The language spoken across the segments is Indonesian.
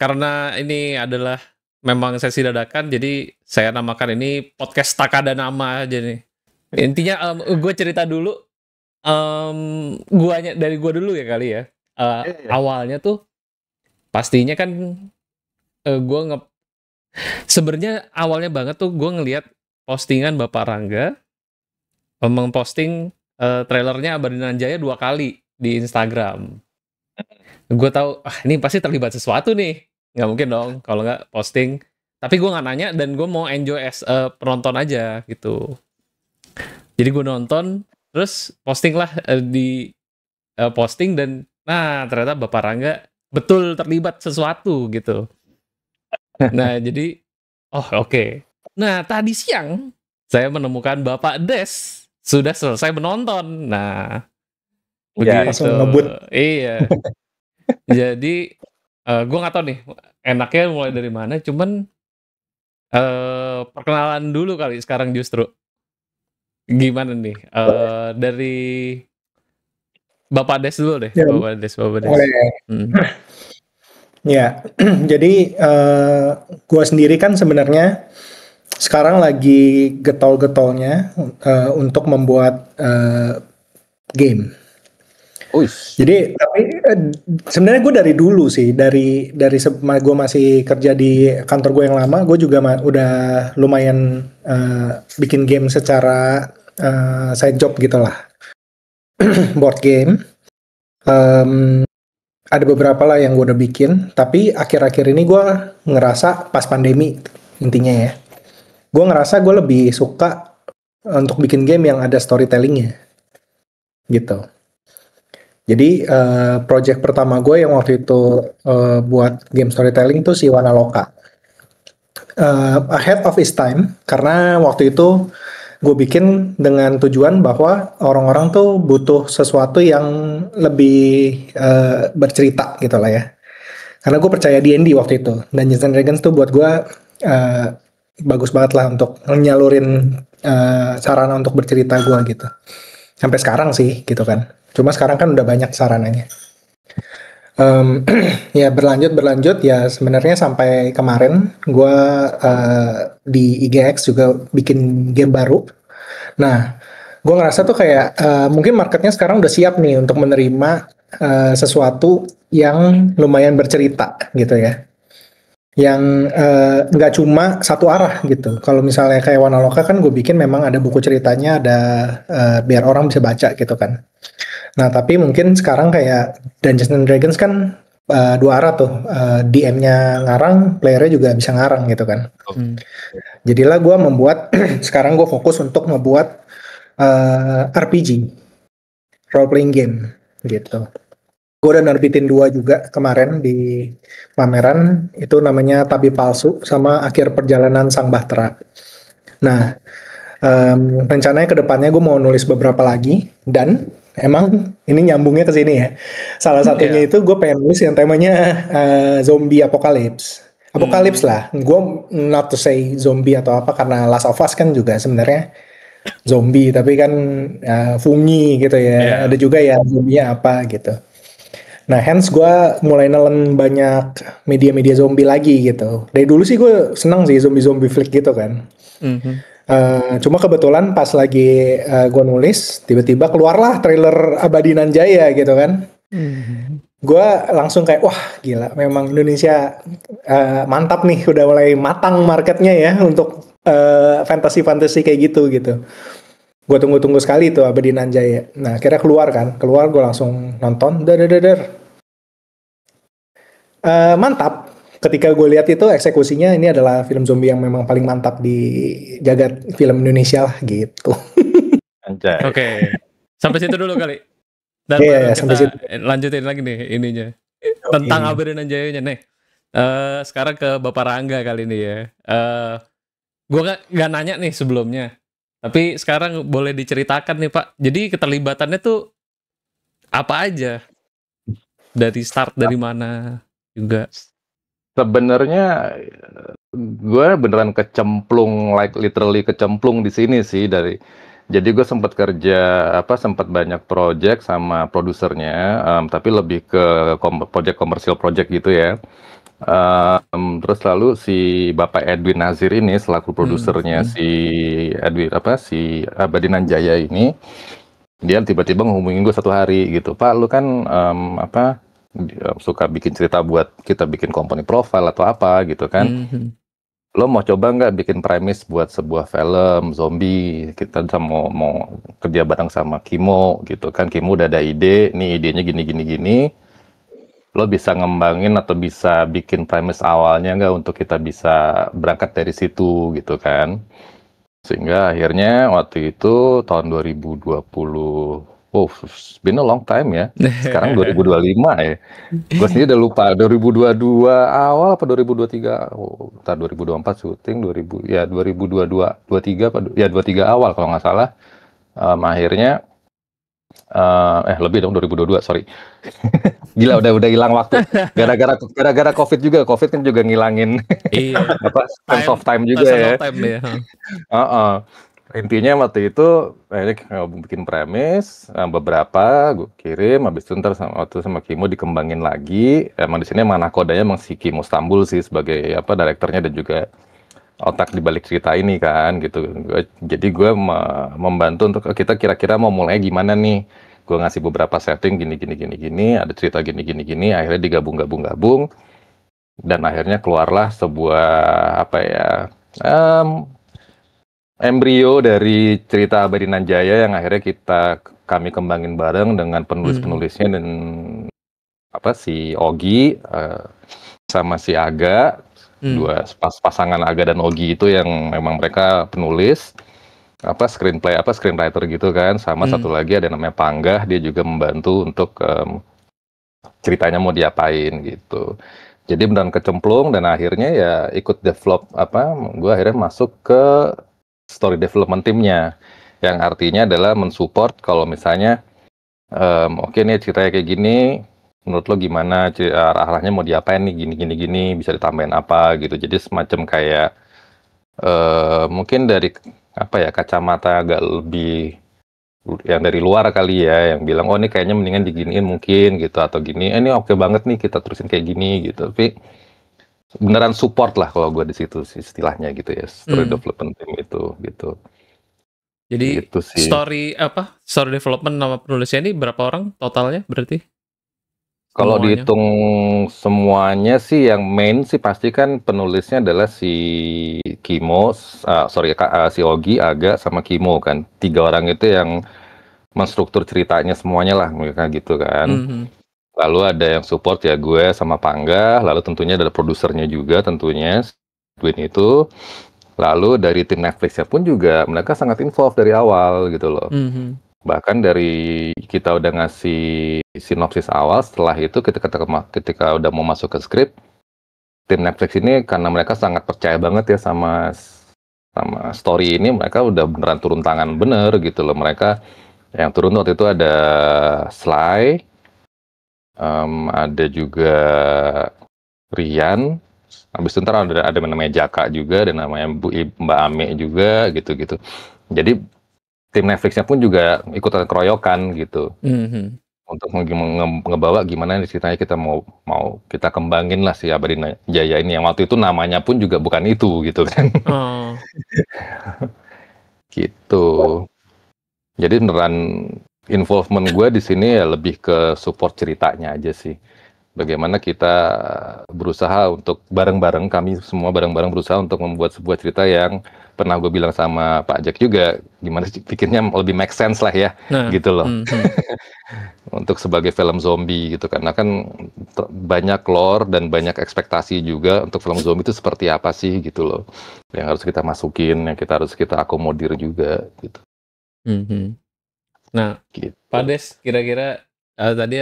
karena ini adalah memang sesi dadakan, jadi saya namakan ini podcast tak ada nama aja nih. Intinya gue cerita dulu, dari gue dulu ya kali ya. Awalnya tuh pastinya kan gue sebenarnya awalnya banget tuh gue ngelihat postingan Bapak Rangga memposting trailernya Abadinan Jaya 2 kali di Instagram. Gue tahu ini pasti terlibat sesuatu nih, nggak mungkin dong kalau nggak posting. Tapi gue nggak nanya dan gue mau enjoy as penonton aja gitu. Jadi gue nonton, terus posting lah posting dan ternyata Bapak Rangga betul terlibat sesuatu gitu. Nah jadi oke. Nah tadi siang saya menemukan Bapak Des sudah selesai menonton. Nah begitu. Iya. Jadi gue nggak tahu nih enaknya mulai dari mana. Cuman perkenalan dulu kali sekarang justru. Gimana nih? Dari Bapak Des dulu deh. Ya. Bapak Des. Ya, jadi gue sendiri kan sebenarnya sekarang lagi getol-getolnya untuk membuat game. Jadi tapi sebenarnya gue dari dulu sih, dari gue masih kerja di kantor gue yang lama, gue juga udah lumayan bikin game secara side job gitulah. Board game. Ada beberapa lah yang gue udah bikin, tapi akhir-akhir ini gue ngerasa pas pandemi intinya ya, gue ngerasa gue lebih suka untuk bikin game yang ada storytellingnya gitu. Jadi project pertama gue yang waktu itu buat game storytelling tuh si Wanaloka. Ahead of its time, karena waktu itu gue bikin dengan tujuan bahwa orang-orang tuh butuh sesuatu yang lebih bercerita gitu lah ya. Karena gue percaya D&D waktu itu. Dungeons and Dragons tuh buat gue bagus banget lah untuk nyalurin sarana untuk bercerita gue gitu. Sampai sekarang sih gitu kan. Cuma sekarang kan udah banyak sarananya. Ya berlanjut ya sebenarnya sampai kemarin gue di IGX juga bikin game baru. Nah gue ngerasa tuh kayak mungkin marketnya sekarang udah siap nih untuk menerima sesuatu yang lumayan bercerita gitu ya, yang nggak cuma satu arah gitu. Kalau misalnya kayak Wanaloka kan gue bikin memang ada buku ceritanya, ada biar orang bisa baca gitu kan. Nah tapi mungkin sekarang kayak Dungeons and Dragons kan dua arah tuh, DM-nya ngarang, playernya juga bisa ngarang gitu kan. Jadilah gue membuat sekarang gue fokus untuk ngebuat RPG, role playing game gitu. Gue udah nerbitin 2 juga kemarin di pameran, itu namanya Tabi Palsu sama Akhir Perjalanan Sang Bahtera. Nah rencananya kedepannya gue mau nulis beberapa lagi, dan emang ini nyambungnya ke sini ya. Salah satunya itu gue pengen nulis yang temanya zombie apocalypse lah. Gue not to say zombie atau apa, karena Last of Us kan juga sebenarnya zombie, tapi kan fungi gitu ya. Ada juga ya zombinya apa gitu. Nah hence gue mulai nelen banyak media-media zombie lagi gitu. Dari dulu sih gue seneng sih zombie flick gitu kan. Cuma kebetulan pas lagi gue nulis, tiba-tiba keluarlah trailer Abadinan Jaya gitu kan. Gue langsung kayak wah gila, memang Indonesia mantap nih, udah mulai matang marketnya ya untuk fantasi kayak gitu. Gue tunggu sekali tuh Abadinan Jaya. Nah akhirnya keluar gue langsung nonton, mantap. Ketika gue lihat itu eksekusinya, ini adalah film zombie yang memang paling mantap di jagat film Indonesia lah gitu. Oke. Sampai situ dulu kali. Dan sampai situ. Lanjutin lagi nih ininya. Tentang Abadinan Jayanya nih. Sekarang ke Bapak Rangga kali ini ya. Gue gak nanya nih sebelumnya. Tapi sekarang boleh diceritakan nih Pak. Jadi keterlibatannya tuh apa aja? Dari start dari mana juga? Sebenarnya gue beneran kecemplung, literally kecemplung di sini sih dari. Jadi gue sempat sempat banyak project sama produsernya, tapi lebih ke project komersial project gitu ya. Terus lalu si Bapak Edwin Nazir ini selaku produsernya si Abadi Nanjaya ini, dia tiba-tiba ngehubungin gue satu hari gitu, Pak, lu kan suka bikin cerita buat kita bikin company profile atau apa gitu kan. Lo mau coba nggak bikin premis buat sebuah film zombie? Kita mau kerja bareng sama Kimo gitu kan. Kimo udah ada ide, nih idenya gini. Lo bisa ngembangin atau bisa bikin premis awalnya nggak untuk kita bisa berangkat dari situ gitu kan. Sehingga akhirnya waktu itu tahun 2020, it's been a long time ya. Sekarang 2025 ya. Gue sendiri udah lupa, 2022 awal apa 2023? Ntar 2024 syuting, 2022, 23 awal kalau nggak salah. Akhirnya, lebih dong 2022, sorry. Gila udah hilang waktu. Gara-gara COVID juga, COVID kan juga ngilangin sense of time juga ya. Intinya waktu itu akhirnya bikin premis, beberapa gue kirim, habis itu ntar sama Kimo dikembangin lagi. Emang di sini nakodanya emang si Kimo Stambul sih sebagai direkturnya dan juga otak di balik cerita ini kan gitu. Jadi gue membantu untuk kita kira-kira mau mulai gimana nih. Gue ngasih beberapa setting gini, ada cerita gini, akhirnya digabung dan akhirnya keluarlah sebuah embrio dari cerita Abadi Nanjaya yang akhirnya kami kembangin bareng dengan penulis-penulisnya dan si Ogi sama si Aga, dua pasangan Aga dan Ogi itu yang memang mereka penulis screenwriter gitu kan, sama satu lagi ada namanya Panggah, dia juga membantu untuk ceritanya mau diapain gitu. Jadi beneran kecemplung dan akhirnya ya ikut develop gue akhirnya masuk ke story development timnya, yang artinya adalah mensupport kalau misalnya oke nih ceritanya kayak gini, menurut lo gimana arahnya mau diapain nih gini, bisa ditambahin apa gitu. Jadi semacam kayak mungkin dari kacamata agak lebih yang dari luar kali ya, yang bilang oh ini kayaknya mendingan diginiin mungkin gitu, atau gini ini oke banget nih kita terusin kayak gini gitu. Tapi beneran support lah kalau gue di situ istilahnya gitu ya, story development team itu gitu. Jadi gitu sih. story development nama penulisnya ini berapa orang totalnya berarti? Kalau dihitung semuanya sih yang main sih pasti kan penulisnya adalah si Kimo, si Ogi, Aga sama Kimo kan. 3 orang itu yang menstruktur ceritanya semuanya lah mereka gitu kan. Lalu ada yang support ya gue sama Panggah, lalu tentunya ada produsernya juga tentunya Edwin itu. Lalu dari tim Netflixnya pun juga mereka sangat involved dari awal gitu loh. Bahkan dari kita udah ngasih sinopsis awal, setelah itu ketika udah mau masuk ke skrip, tim Netflix ini karena mereka sangat percaya banget ya sama story ini, mereka udah beneran turun tangan bener gitu loh. Mereka yang turun waktu itu ada Sly, ada juga Rian, habis itu ntar ada namanya Jaka juga, dan namanya Mbak Ame juga gitu-gitu. Jadi tim Netflixnya pun juga ikutan keroyokan gitu, untuk ngebawa gimana ceritanya kita mau kita kembangin lah si Abadi Nanjaya ini, yang waktu itu namanya pun juga bukan itu gitu kan. Gitu. Jadi beneran involvement gue di sini ya lebih ke support ceritanya aja sih. Bagaimana kita berusaha untuk bareng-bareng, kami semua bareng-bareng berusaha untuk membuat sebuah cerita yang pernah gue bilang sama Pak Jack juga, gimana sih bikinnya lebih make sense lah ya, gitu loh. Untuk sebagai film zombie gitu, karena kan banyak lore dan banyak ekspektasi juga untuk film zombie itu seperti apa sih gitu loh, yang harus kita masukin, yang harus kita akomodir juga gitu. Nah, gitu. Pak Des, kira-kira tadi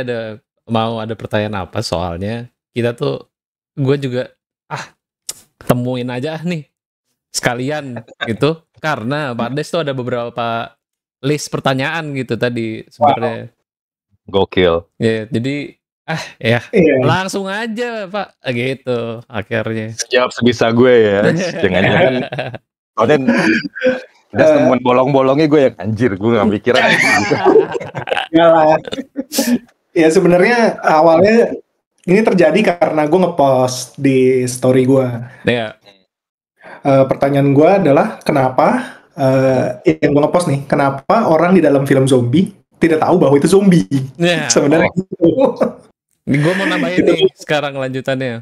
mau ada pertanyaan apa, soalnya kita tuh gue juga temuin aja nih sekalian gitu, karena Pak Des tuh ada beberapa list pertanyaan gitu tadi sebenarnya. Gokil. Ya, jadi langsung aja Pak gitu akhirnya. Jawab sebisa gue ya. Jangan-jangan udah temuan bolong-bolongnya gue yang anjir, gue nggak mikir gitu. Ya sebenarnya awalnya Ini terjadi karena gue ngepost di story gue. Ya. Pertanyaan gue adalah kenapa yang gue ngepost nih, kenapa orang di dalam film zombie tidak tahu bahwa itu zombie? Ya. Sebenarnya gitu. Gue mau nambahin nih sekarang lanjutannya.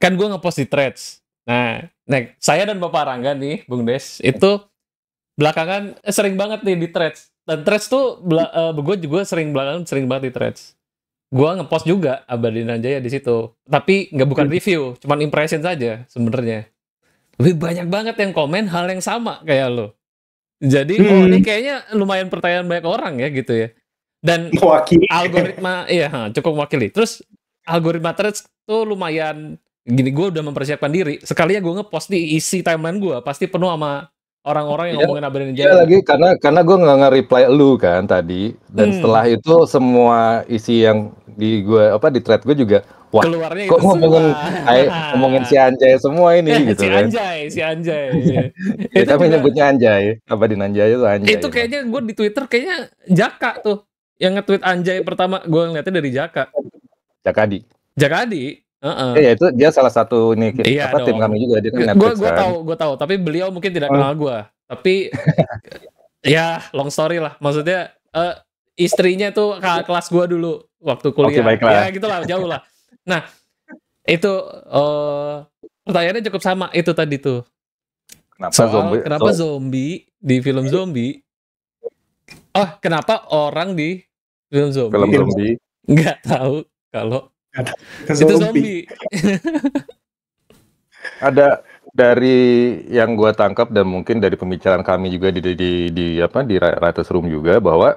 Kan gue ngepost di Threads. Nah, saya dan Bapak Rangga nih, Bung Des, itu belakangan sering banget nih di Threads. Dan Threads tuh gue juga sering banget di Threads. Gue ngepost juga Abadi Nanjaya di situ. Tapi bukan review, cuman impression saja sebenarnya. Lebih banyak banget yang komen hal yang sama kayak lo. Jadi, ini kayaknya lumayan pertanyaan banyak orang ya gitu ya. Dan mewakili. Algoritma, iya cukup mewakili. Terus algoritma Threads tuh lumayan gini, gue udah mempersiapkan diri. Sekali ya gue ngepost di isi timeline gue, pasti penuh sama orang-orang yang ngomongin Abadi Nanjaya. Iya lagi karena gue nggak nge-reply lu kan tadi, dan setelah itu semua isi yang di gue di thread gue juga, wah keluarnya kok ngomongin si Anjay semua ini gitu kan. Si Anjay. Ya, kami nyebutnya Anjay, Abadi Nanjaya itu Anjay. Itu kayaknya gue di Twitter kayaknya Jaka tuh yang nge-tweet Anjay pertama, gue ngeliatnya dari Jaka. Jakadi. Ya itu dia salah satu ini iya tim kami juga, dia kan Netflix kan. Gue tahu, tapi beliau mungkin tidak kenal gue. Tapi ya long story lah, maksudnya istrinya tuh kelas gue dulu waktu kuliah. Ya gitulah, jauh lah. Nah, itu pertanyaannya cukup sama itu tadi tuh. Kenapa zombie di film zombie? Oh, kenapa orang di film zombie nggak tahu kalau itu zombie? Ada dari yang gue tangkap dan mungkin dari pembicaraan kami juga di Writers Room juga, bahwa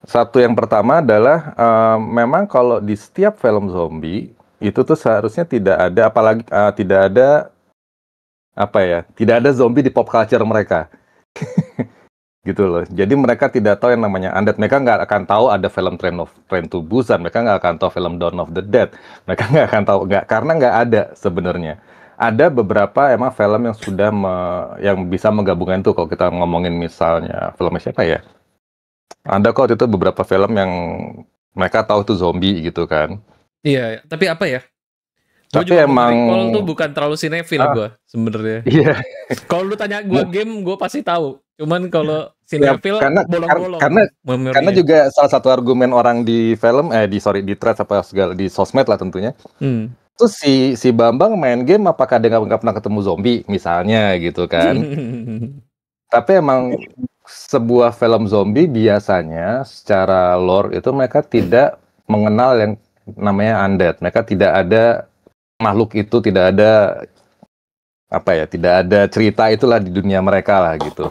satu yang pertama adalah memang kalau di setiap film zombie itu tuh seharusnya tidak ada, apalagi tidak ada zombie di pop culture mereka. Gitu loh. Jadi mereka tidak tahu yang namanya undead. Mereka nggak akan tahu ada film Train to Busan. Mereka nggak akan tahu film Dawn of the Dead. Mereka nggak akan tahu, karena nggak ada sebenarnya. Ada beberapa emang film yang sudah yang bisa menggabungkan itu. Kalau kita ngomongin misalnya filmnya siapa ya? Ada kok itu beberapa film yang mereka tahu itu zombie gitu kan. Iya, tapi apa ya? Tapi emang Recall tuh bukan terlalu sinetfil gue sebenarnya. Iya. Kalau lu tanya gue game, gue pasti tahu. Cuman kalau sinetfil bolong-bolong. Karena juga salah satu argumen orang di film di thread apa segala di sosmed lah tentunya. Terus si Bambang main game apakah dia nggak pernah ketemu zombie misalnya gitu kan. Tapi emang sebuah film zombie biasanya secara lore itu mereka tidak mengenal yang namanya undead. Mereka tidak ada makhluk itu, tidak ada tidak ada cerita itulah di dunia mereka lah gitu.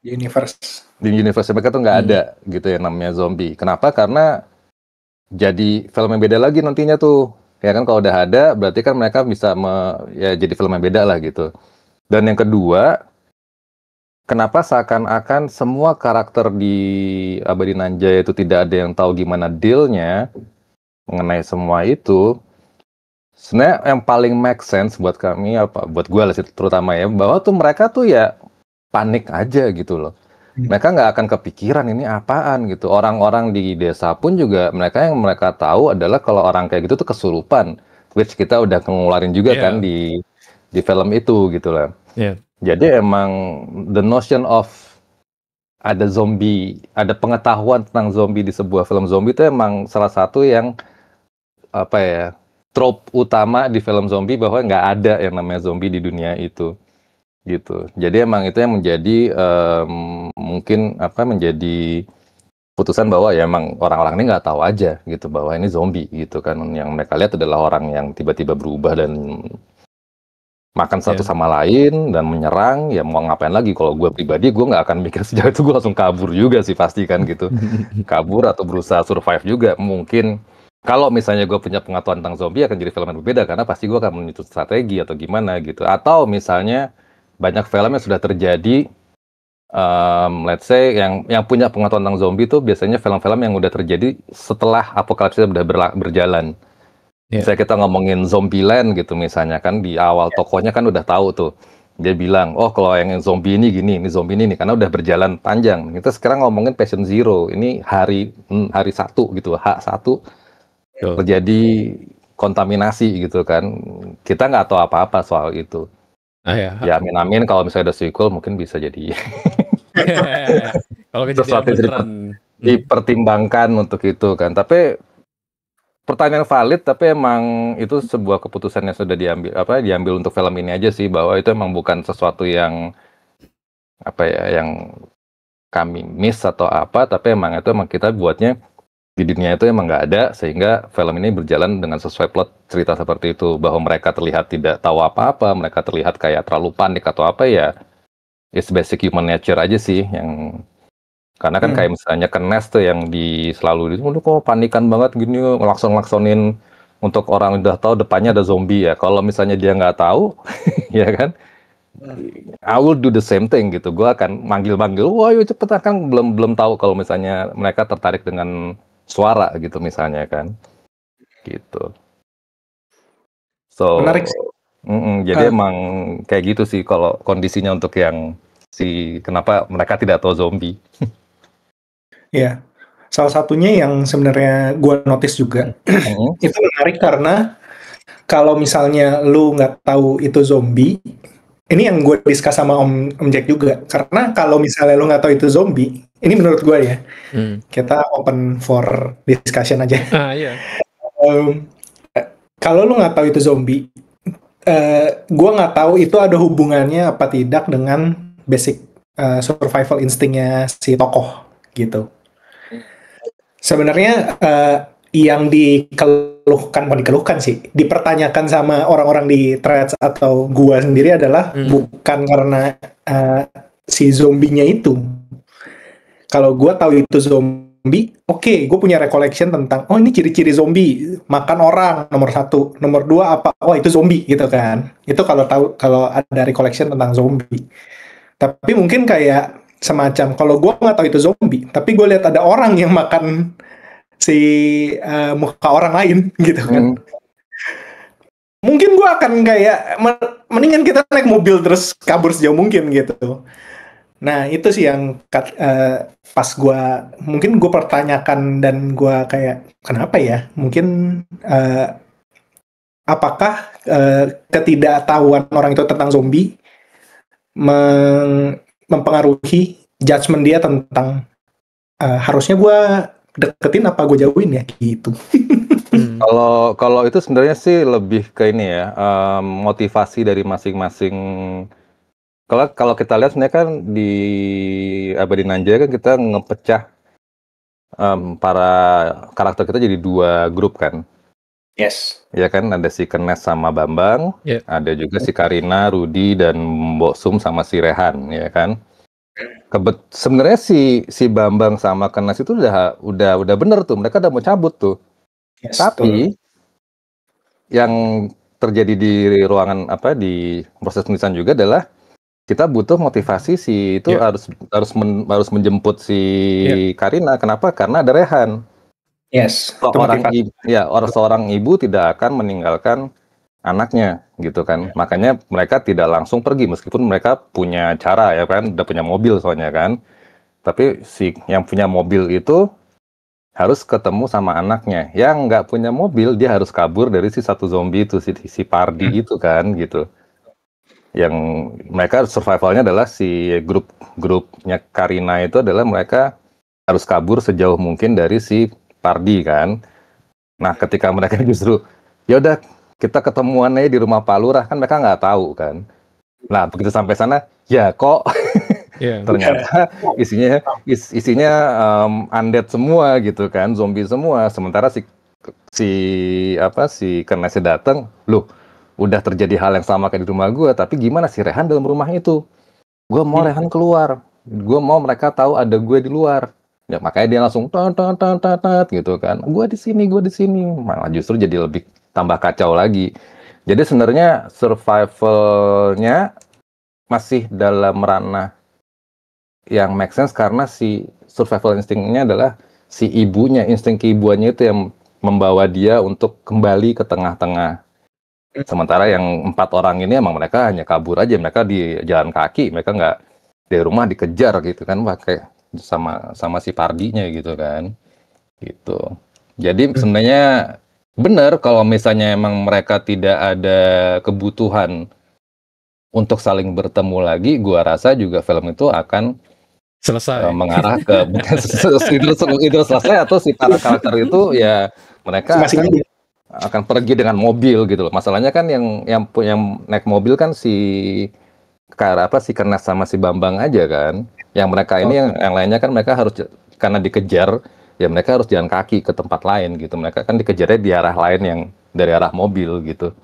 Di universe mereka tuh nggak ada gitu ya namanya zombie. Kenapa? Karena jadi film yang beda lagi nantinya tuh. Ya kan, kalau udah ada berarti kan mereka bisa jadi film yang beda lah gitu. Dan yang kedua, kenapa seakan-akan semua karakter di Abadi Nanjaya itu tidak ada yang tahu gimana dealnya mengenai semua itu? Sebenarnya yang paling make sense buat kami, buat gue lah terutama ya, bahwa tuh mereka tuh ya panik aja gitu loh. Mereka nggak akan kepikiran ini apaan gitu. Orang-orang di desa pun juga yang mereka tahu adalah kalau orang kayak gitu tuh kesurupan, which kita udah ngeluarin juga kan di film itu gitu lah. Jadi emang the notion of ada zombie, ada pengetahuan tentang zombie di sebuah film zombie itu emang salah satu yang trope utama di film zombie, bahwa nggak ada yang namanya zombie di dunia itu gitu. Jadi emang itu yang menjadi mungkin menjadi putusan bahwa ya emang orang-orang ini nggak tahu aja gitu bahwa ini zombie gitu kan. Yang mereka lihat adalah orang yang tiba-tiba berubah dan makan satu sama lain dan menyerang. Ya mau ngapain lagi? Kalau gue pribadi, gue nggak akan mikir sejauh itu, gue langsung kabur juga sih pasti kan gitu. Kabur atau berusaha survive juga. Mungkin kalau misalnya gue punya pengetahuan tentang zombie akan jadi film yang berbeda, karena pasti gue akan menyusun strategi atau gimana gitu. Atau misalnya banyak film yang sudah terjadi, let's say yang punya pengetahuan tentang zombie itu biasanya film-film yang udah terjadi setelah apokalipsis udah berjalan. Misalnya kita ngomongin Zombieland gitu misalnya kan, di awal tokohnya kan udah tahu tuh. Dia bilang, oh kalau yang zombie ini gini, ini zombie ini karena udah berjalan panjang. Kita sekarang ngomongin Patient Zero, ini hari 1 gitu, H1. terjadi kontaminasi gitu kan. Kita nggak tahu apa-apa soal itu. Ya. Ya amin kalau misalnya ada sequel mungkin bisa jadi kalau kejadian beneran dipertimbangkan untuk itu kan. Tapi pertanyaan valid, tapi emang itu sebuah keputusan yang sudah diambil untuk film ini aja sih, bahwa itu emang bukan sesuatu yang yang kami miss atau apa, tapi emang kita buatnya di dunia itu emang nggak ada, sehingga film ini berjalan dengan sesuai plot cerita seperti itu, bahwa mereka terlihat tidak tahu apa-apa, mereka terlihat kayak terlalu panik atau apa ya, it's basic human nature aja sih, yang karena kan kayak misalnya Kenes tuh yang selalu kok panikan banget gini, ngelaksonin untuk orang udah tahu depannya ada zombie ya, kalau misalnya dia nggak tahu, ya kan, I will do the same thing gitu, gue akan manggil-manggil, wah yuk cepet, kan belum tahu kalau misalnya mereka tertarik dengan suara gitu misalnya kan, gitu. So, menarik sih. Jadi emang kayak gitu sih kalau kondisinya untuk yang kenapa mereka tidak tahu zombie. Ya, salah satunya yang sebenarnya gue notice juga itu menarik karena kalau misalnya lu nggak tahu itu zombie, ini yang gue discuss sama Om Jack juga, karena kalau misalnya lu nggak tahu itu zombie, ini menurut gue ya, kita open for discussion aja. Iya. Kalau lu nggak tahu itu zombie, gue nggak tahu itu ada hubungannya apa tidak dengan basic survival instingnya si tokoh gitu. Sebenarnya yang dikeluhkan sih, dipertanyakan sama orang-orang di threads atau gua sendiri adalah bukan karena si zombinya itu. Kalau gua tahu itu zombie, oke, gue punya recollection tentang, oh ini ciri-ciri zombie, makan orang nomor 1, nomor 2 apa, oh itu zombie gitu kan. Itu kalau ada recollection tentang zombie. Tapi mungkin kayak semacam, kalau gue nggak tahu itu zombie, tapi gue lihat ada orang yang makan si muka orang lain gitu kan. Mungkin gue akan kayak mendingan kita naik mobil terus kabur sejauh mungkin gitu. Nah itu sih yang pas mungkin gue pertanyakan dan gue kayak kenapa ya? Mungkin apakah ketidaktahuan orang itu tentang zombie mempengaruhi judgement dia tentang harusnya gue deketin apa gue jauhin ya gitu. Kalau itu sebenarnya sih lebih ke ini ya, motivasi dari masing-masing. Kalau kita lihat sebenarnya kan di Abadi Nanjaya kan kita ngepecah para karakter kita jadi 2 grup kan. Yes. Ya kan, ada si Kenes sama Bambang, ada juga si Karina, Rudi, dan Mbok Sum sama si Rehan, ya kan. Sebenarnya si Bambang sama Kenes itu udah bener tuh, mereka udah mau cabut tuh. Yes, tapi yang terjadi di ruangan di proses penulisan juga adalah kita butuh motivasi itu harus menjemput si Karina. Kenapa? Karena ada Rehan. Yes. Seorang ibu tidak akan meninggalkan anaknya gitu kan. Makanya mereka tidak langsung pergi meskipun mereka punya cara ya kan, udah punya mobil soalnya kan. Tapi yang punya mobil itu harus ketemu sama anaknya. Yang nggak punya mobil dia harus kabur dari si satu zombie itu, si Pardi itu kan gitu. Yang mereka survivalnya adalah si grupnya Karina itu adalah mereka harus kabur sejauh mungkin dari si Pardi kan. Nah ketika mereka justru ya udah kita ketemuan aja di rumah Pak Lurah, kan mereka nggak tahu kan. Nah begitu sampai sana ya kok ternyata isinya undead semua gitu kan, zombie semua. Sementara si Kenesnya datang, loh udah terjadi hal yang sama kayak di rumah gue, tapi gimana si Rehan dalam rumah itu? Gue mau Rehan keluar, gue mau mereka tahu ada gue di luar. Ya makanya dia langsung tat gitu kan. Gue di sini. Malah justru jadi lebih tambah kacau lagi. Jadi sebenarnya survivalnya masih dalam ranah yang make sense karena si survival instingnya adalah si ibunya, insting keibuannya itu yang membawa dia untuk kembali ke tengah-tengah. Sementara yang 4 orang ini emang mereka hanya kabur aja, mereka di jalan kaki, mereka nggak dari rumah dikejar gitu kan, pakai sama si Pardinya gitu kan, gitu. Jadi sebenarnya Bener, kalau misalnya emang mereka tidak ada kebutuhan untuk saling bertemu lagi, gua rasa juga film itu akan Selesai. mengarah ke itu selesai, atau si para karakter itu ya mereka akan pergi dengan mobil gitu loh. Masalahnya kan yang naik mobil kan si Kernet sama si Bambang aja kan. Yang mereka ini yang lainnya kan mereka harus, karena dikejar ya mereka harus jalan kaki ke tempat lain gitu. Mereka kan dikejarnya di arah lain yang dari arah mobil gitu.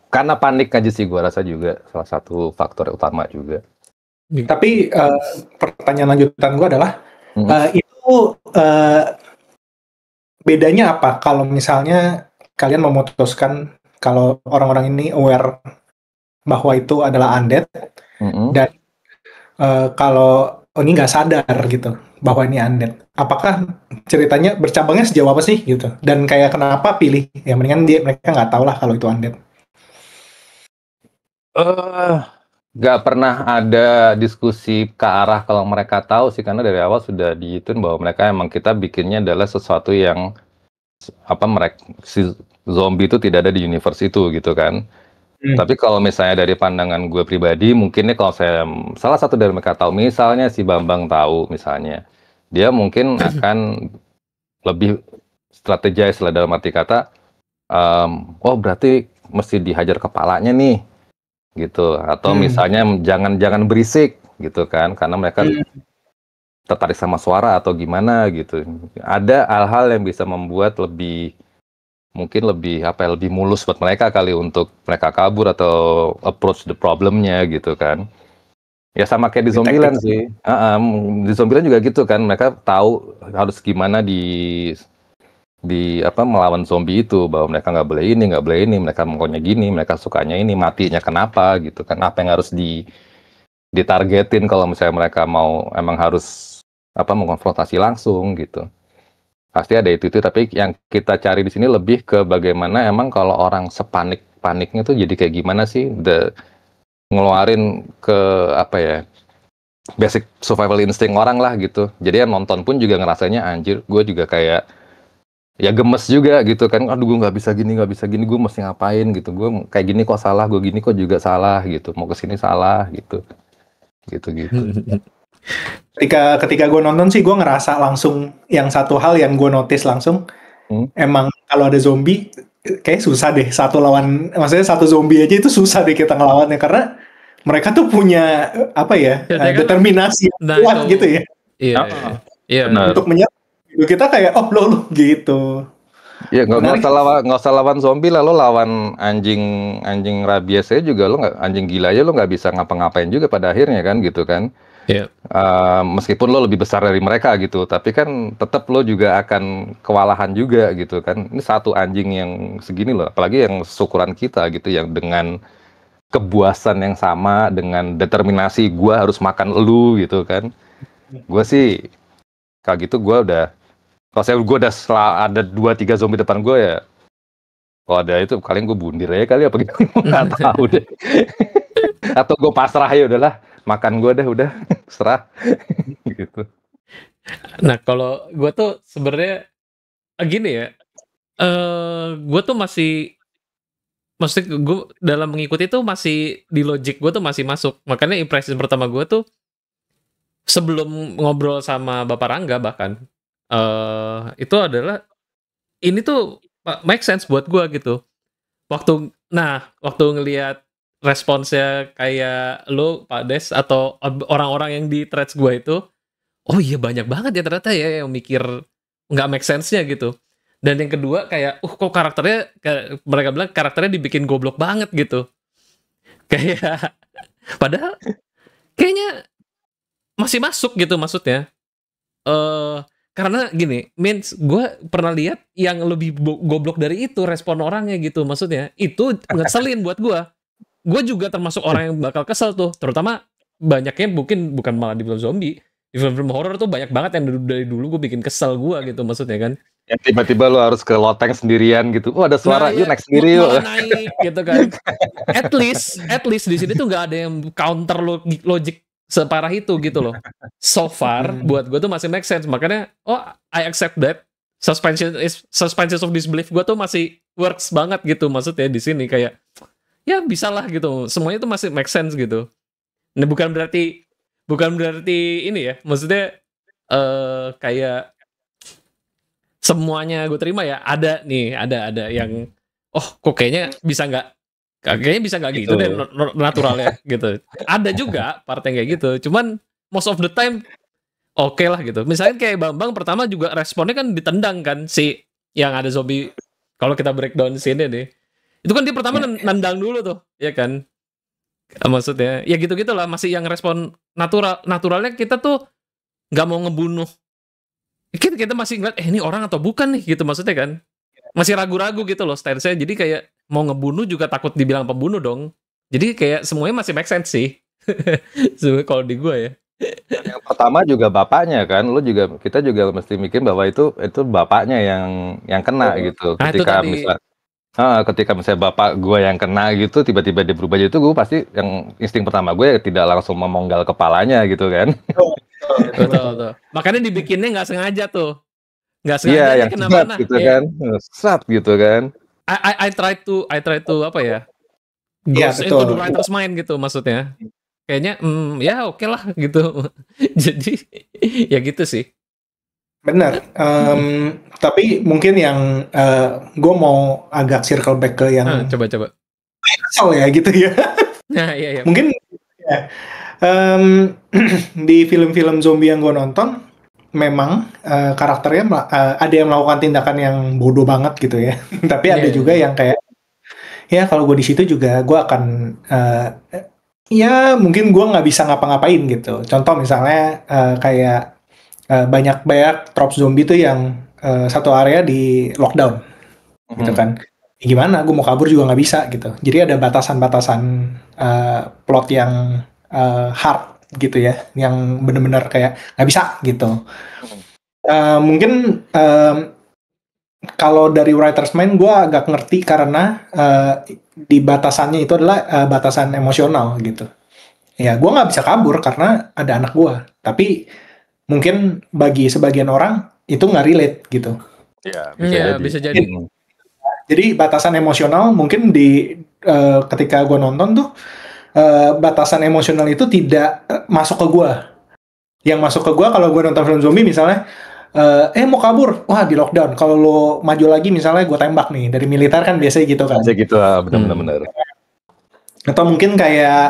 Karena panik aja sih gua rasa juga salah satu faktor utama juga. Tapi pertanyaan lanjutan gue adalah itu bedanya apa kalau misalnya kalian memutuskan kalau orang-orang ini aware bahwa itu adalah undead dan kalau ini nggak sadar gitu bahwa ini undead, apakah ceritanya bercabangnya sejauh apa sih gitu, dan kayak kenapa pilih ya mendingan mereka nggak tahu lah kalau itu undead. Gak pernah ada diskusi ke arah kalau mereka tahu sih, karena dari awal sudah diituin bahwa mereka emang kita bikinnya adalah sesuatu yang si zombie itu tidak ada di universe itu gitu kan. Tapi kalau misalnya dari pandangan gue pribadi, mungkin nih kalau salah satu dari mereka tahu, misalnya si Bambang tahu misalnya, dia mungkin akan lebih strategis lah, dalam arti kata, oh berarti mesti dihajar kepalanya nih gitu, atau misalnya jangan berisik gitu kan, karena mereka tertarik sama suara atau gimana gitu. Ada hal-hal yang bisa membuat mungkin lebih mulus buat mereka kali untuk mereka kabur atau approach the problemnya gitu kan. Ya sama kayak di Zombieland sih. Di Zombieland juga gitu kan, mereka tahu harus gimana melawan zombie itu, bahwa mereka nggak boleh ini, mereka maunya gini, mereka sukanya ini, matinya kenapa gitu kan, apa yang harus ditargetin kalau misalnya mereka mau emang harus mengkonfrontasi langsung gitu. Pasti ada itu, tapi yang kita cari di sini lebih ke bagaimana emang kalau orang sepaniknya tuh jadi kayak gimana sih, ngeluarin ke basic survival instinct orang lah gitu. Jadi yang nonton pun juga ngerasanya anjir, gue juga kayak ya gemes juga gitu kan, aduh gue nggak bisa gini, gue mesti ngapain gitu, gue kayak gini kok salah, gue gini kok juga salah gitu, mau kesini salah gitu. Ketika gue nonton sih, gue ngerasa langsung yang satu hal yang gue notice langsung, emang kalau ada zombie kayak susah deh maksudnya satu zombie aja itu susah deh kita ngelawannya, karena mereka tuh punya determinasi kuat gitu ya. Iya. Untuk menyerang kita kayak lo gitu. Ya nggak usah lawan zombie lah, lo lawan anjing rabies aja juga, lo nggak, anjing gila aja lo nggak bisa ngapa-ngapain juga pada akhirnya kan gitu kan. Meskipun lo lebih besar dari mereka gitu, tapi kan tetap lo juga akan kewalahan juga gitu kan. Ini satu anjing yang segini loh, apalagi yang seukuran kita gitu, yang dengan kepuasan yang sama, dengan determinasi gue harus makan elu gitu kan. Gue sih kayak gitu, gue udah setelah ada 2-3 zombie depan gue ya, kalau ada itu kalian gue bundir aja kali apa gitu, nggak tahu deh. Atau gue pasrah ya udahlah, makan gue deh udah serah gitu. Nah kalau gue tuh sebenarnya gini ya, gue tuh maksudnya gue dalam mengikuti tuh masih di logic gue tuh masih masuk. Makanya impression pertama gue tuh sebelum ngobrol sama Bapak Rangga bahkan itu adalah ini tuh make sense buat gue gitu. Waktu ngelihat responsnya kayak lo Pak Des atau orang-orang yang di threads gue itu, oh iya banyak banget ya ternyata ya yang mikir nggak make sense-nya gitu. Dan yang kedua kayak kok karakternya, mereka bilang karakternya dibikin goblok banget gitu. Kayak padahal kayaknya masih masuk gitu maksudnya. Karena gini, gue pernah lihat yang lebih goblok dari itu respon orangnya gitu. Maksudnya itu ngeselin buat gue. Gue juga termasuk orang yang bakal kesel tuh, terutama banyaknya mungkin bukan malah di film zombie, di film-film horor tuh banyak banget yang dari dulu gue bikin kesel gue gitu maksudnya kan. Ya tiba-tiba lo harus ke loteng sendirian gitu, ada suara, yuk naik sendiri yuk. Naik gitu kan. At least di sini tuh nggak ada yang counter logic separah itu gitu loh. So far buat gue tuh masih make sense, makanya I accept that. suspension of disbelief gue tuh masih works banget gitu, maksudnya di sini kayak ya bisa lah gitu, semuanya tuh masih make sense gitu. Nah bukan berarti ini ya, maksudnya kayak semuanya gue terima ya, ada yang kok kayaknya bisa nggak gitu deh naturalnya gitu. Ada juga part yang kayak gitu, cuman most of the time oke lah gitu. Misalnya kayak Bambang pertama juga responnya kan ditendang kan si yang ada zombie. Kalau kita breakdown scene deh, itu kan dia pertama nendang dulu tuh, ya kan? Maksudnya ya gitu-gitulah, masih yang respon naturalnya kita tuh nggak mau ngebunuh. Kita masih ngeliat ini orang atau bukan nih gitu, maksudnya kan masih ragu-ragu gitu loh stance-nya. Jadi kayak mau ngebunuh juga takut dibilang pembunuh dong. Jadi kayak semuanya masih make sense sih. Sebenarnya kalau di gue ya. Yang pertama juga bapaknya kan, kita juga mesti mikir bahwa itu bapaknya yang kena gitu. Ketika misalnya bapak gue yang kena gitu, tiba-tiba dia berubah gitu, gue pasti yang insting pertama gue tidak langsung memonggal kepalanya gitu kan. Betul. Makanya dibikinnya nggak sengaja tuh. Nggak sengaja iya, yang kena-mana gitu kan. Sat gitu kan. I try to apa ya? Goes into the writer's mind gitu maksudnya. Kayaknya ya oke lah gitu. Jadi ya gitu sih. Benar. Tapi mungkin yang gue mau agak circle back ke yang coba. Asal ya gitu ya. Nah, iya. Mungkin ya, di film-film zombie yang gue nonton memang karakternya ada yang melakukan tindakan yang bodoh banget gitu ya. Tapi ada juga yang kayak ya kalau gue di situ juga gue akan ya mungkin gue nggak bisa ngapa-ngapain gitu. Contoh misalnya kayak banyak tropes zombie tuh yang satu area di lockdown gitu kan. Gimana gue mau kabur juga nggak bisa gitu. Jadi ada batasan-batasan plot yang hard gitu ya, yang benar-benar kayak nggak bisa gitu. Mungkin kalau dari writer's mind gue agak ngerti karena di batasannya itu adalah batasan emosional gitu. Ya gue nggak bisa kabur karena ada anak gue. Tapi mungkin bagi sebagian orang itu nggak relate gitu. Ya, bisa jadi. Jadi batasan emosional mungkin ketika gue nonton tuh batasan emosional itu tidak masuk ke gue. Yang masuk ke gue kalau gue nonton film zombie misalnya, mau kabur, wah di lockdown. Kalau lo maju lagi misalnya gue tembak nih, dari militer kan biasanya gitu kan. Biasanya gitu, benar-benar. Atau mungkin kayak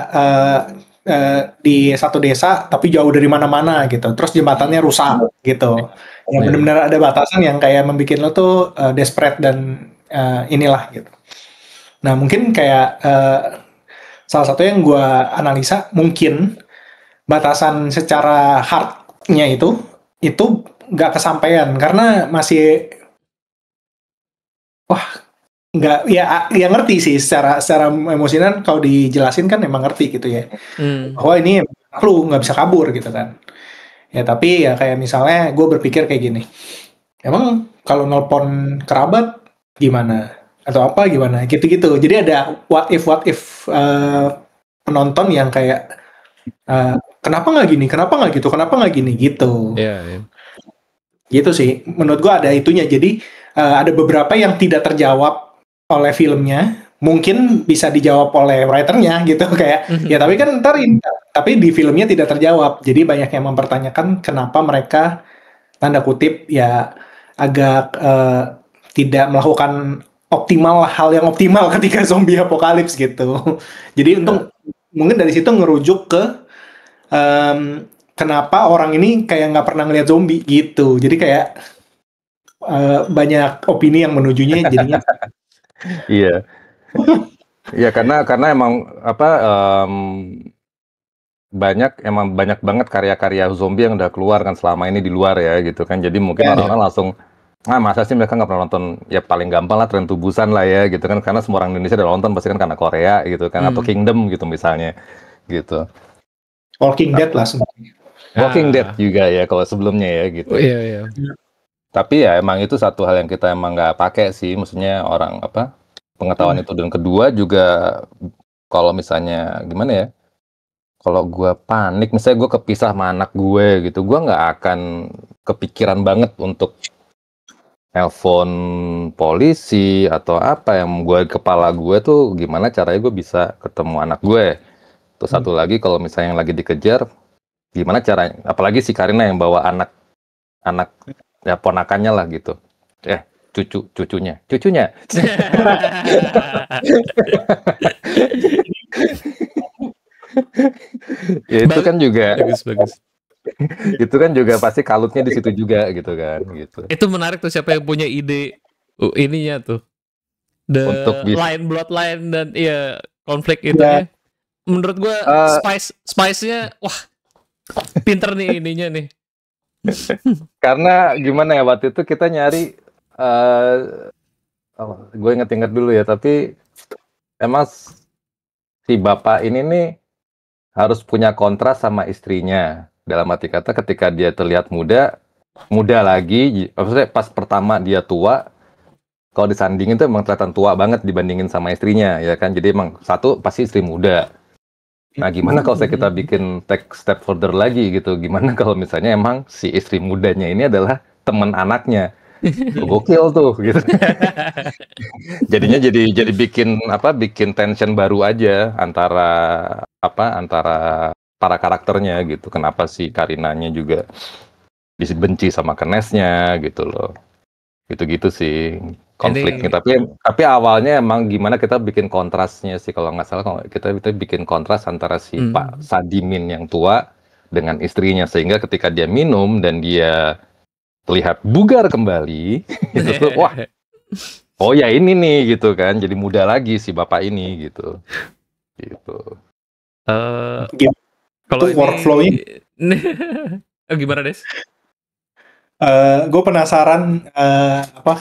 di satu desa tapi jauh dari mana-mana gitu, terus jembatannya rusak gitu. Yang benar-benar ada batasan yang kayak membuat lo tuh desperate dan inilah gitu. Nah mungkin kayak salah satu yang gue analisa mungkin batasan secara hardnya itu nggak kesampaian karena masih nggak ya ngerti sih secara emosional kalau dijelasin kan emang ngerti gitu ya bahwa ini lu nggak bisa kabur gitu kan ya. Tapi ya kayak misalnya gue berpikir kayak gini, emang kalau nelpon kerabat gimana atau apa gimana gitu-gitu. Jadi ada what if penonton yang kayak kenapa nggak gini, kenapa nggak gini gitu. Gitu sih menurut gue ada itunya. Jadi ada beberapa yang tidak terjawab oleh filmnya, mungkin bisa dijawab oleh writernya gitu kayak ya tapi kan tapi di filmnya tidak terjawab. Jadi banyak yang mempertanyakan kenapa mereka tanda kutip ya agak tidak melakukan hal yang optimal ketika zombie apokalips gitu. Jadi mungkin dari situ ngerujuk ke kenapa orang ini kayak nggak pernah ngeliat zombie gitu. Jadi kayak banyak opini yang menujunya jadinya. Iya. Iya karena emang banyak banget karya-karya zombie yang udah keluar kan selama ini di luar ya gitu kan. Jadi mungkin orang-orang langsung masa sih mereka nggak pernah nonton, ya paling gampang lah Tren to Busan lah ya gitu kan, karena semua orang Indonesia udah nonton pasti kan karena Korea gitu kan, atau Kingdom gitu misalnya gitu. Walking Dead lah sebenarnya. Walking Dead juga ya kalau sebelumnya ya gitu. Iya. Tapi ya emang itu satu hal yang kita emang nggak pakai sih, maksudnya orang pengetahuan itu. Dan kedua juga kalau misalnya gimana ya, kalau gue panik misalnya gue kepisah sama anak gue gitu, gue nggak akan kepikiran banget untuk nelpon polisi atau apa yang kepala gue tuh gimana caranya gue bisa ketemu anak gue. Terus satu lagi kalau misalnya yang lagi dikejar, gimana caranya? Apalagi si Karina yang bawa anak ya ponakannya lah gitu. Cucunya. Ya itu kan juga bagus. itu kan juga pasti kalutnya di situ juga gitu kan gitu. Itu menarik tuh, siapa yang punya ide ininya tuh. Untuk bloodline dan konflik itunya. Menurut gue spice-nya wah pinter nih ininya nih. Karena gimana ya, waktu itu kita nyari gue inget-inget dulu ya, tapi emang si bapak ini nih harus punya kontras sama istrinya. Dalam arti kata ketika dia terlihat muda lagi, maksudnya pas pertama dia tua, kalau disandingin tuh emang kelihatan tua banget dibandingin sama istrinya, ya kan? Jadi emang satu pasti istri muda. Nah, gimana kalau kita bikin take step further lagi gitu? Gimana kalau misalnya emang si istri mudanya ini adalah teman anaknya? Gokil tuh gitu. Jadinya jadi bikin tension baru aja antara para karakternya gitu. Kenapa si Karinanya juga bisa benci sama Kenesnya gitu loh. Gitu-gitu sih konfliknya. Tapi awalnya emang gimana kita bikin kontrasnya sih, kalau nggak salah kalau kita bikin kontras antara si Pak Sadimin yang tua dengan istrinya, sehingga ketika dia minum dan dia terlihat bugar kembali itu tuh wah, oh ya ini nih gitu kan, jadi muda lagi si bapak ini gitu. Kalau workflow-nya gimana, Des? Gue penasaran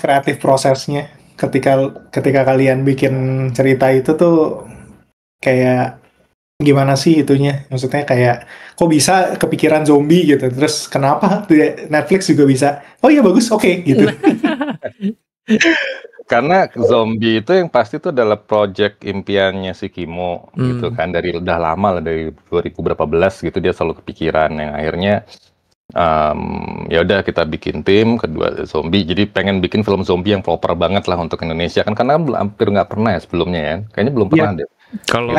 kreatif prosesnya ketika kalian bikin cerita itu tuh kayak gimana sih itunya, maksudnya kayak kok bisa kepikiran zombie gitu, terus kenapa Netflix juga bisa, oh iya bagus, oke, gitu. Karena zombie itu yang pasti itu adalah project impiannya si Kimo gitu kan, dari udah lama lah, dari 2000 berapa belas gitu dia selalu kepikiran, yang akhirnya ya udah kita bikin tim kedua zombie. Jadi pengen bikin film zombie yang proper banget lah untuk Indonesia kan, karena hampir nggak pernah ya sebelumnya ya, kayaknya belum pernah deh. Kalau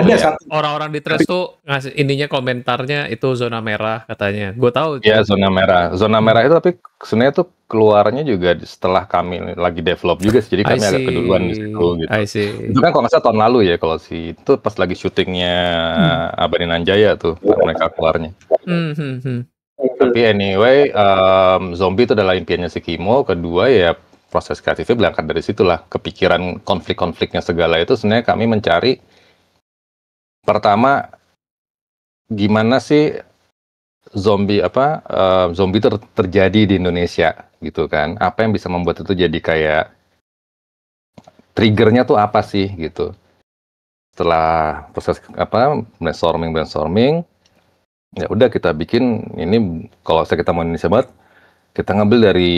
orang-orang di Trash tuh ngasih ininya komentarnya itu zona merah katanya. Gue tahu. Ya zona merah itu, tapi sebenarnya tuh keluarnya juga setelah kami lagi develop juga sih. Jadi kami agak keduluan di situ gitu. Itu kan kalau nggak salah tahun lalu ya, kalau itu pas lagi syutingnya Abadi Nanjaya tuh mereka keluarnya. Tapi anyway, zombie itu adalah impiannya si Kimo. Kedua ya proses kreatifnya berangkat dari situlah, kepikiran konflik-konfliknya segala itu. Sebenarnya kami mencari pertama gimana sih zombie itu terjadi di Indonesia gitu kan, apa yang bisa membuat itu jadi kayak triggernya tuh apa sih gitu. Setelah proses brainstorming ya udah kita bikin ini. Kalau kita mau Indonesia banget, kita ngambil dari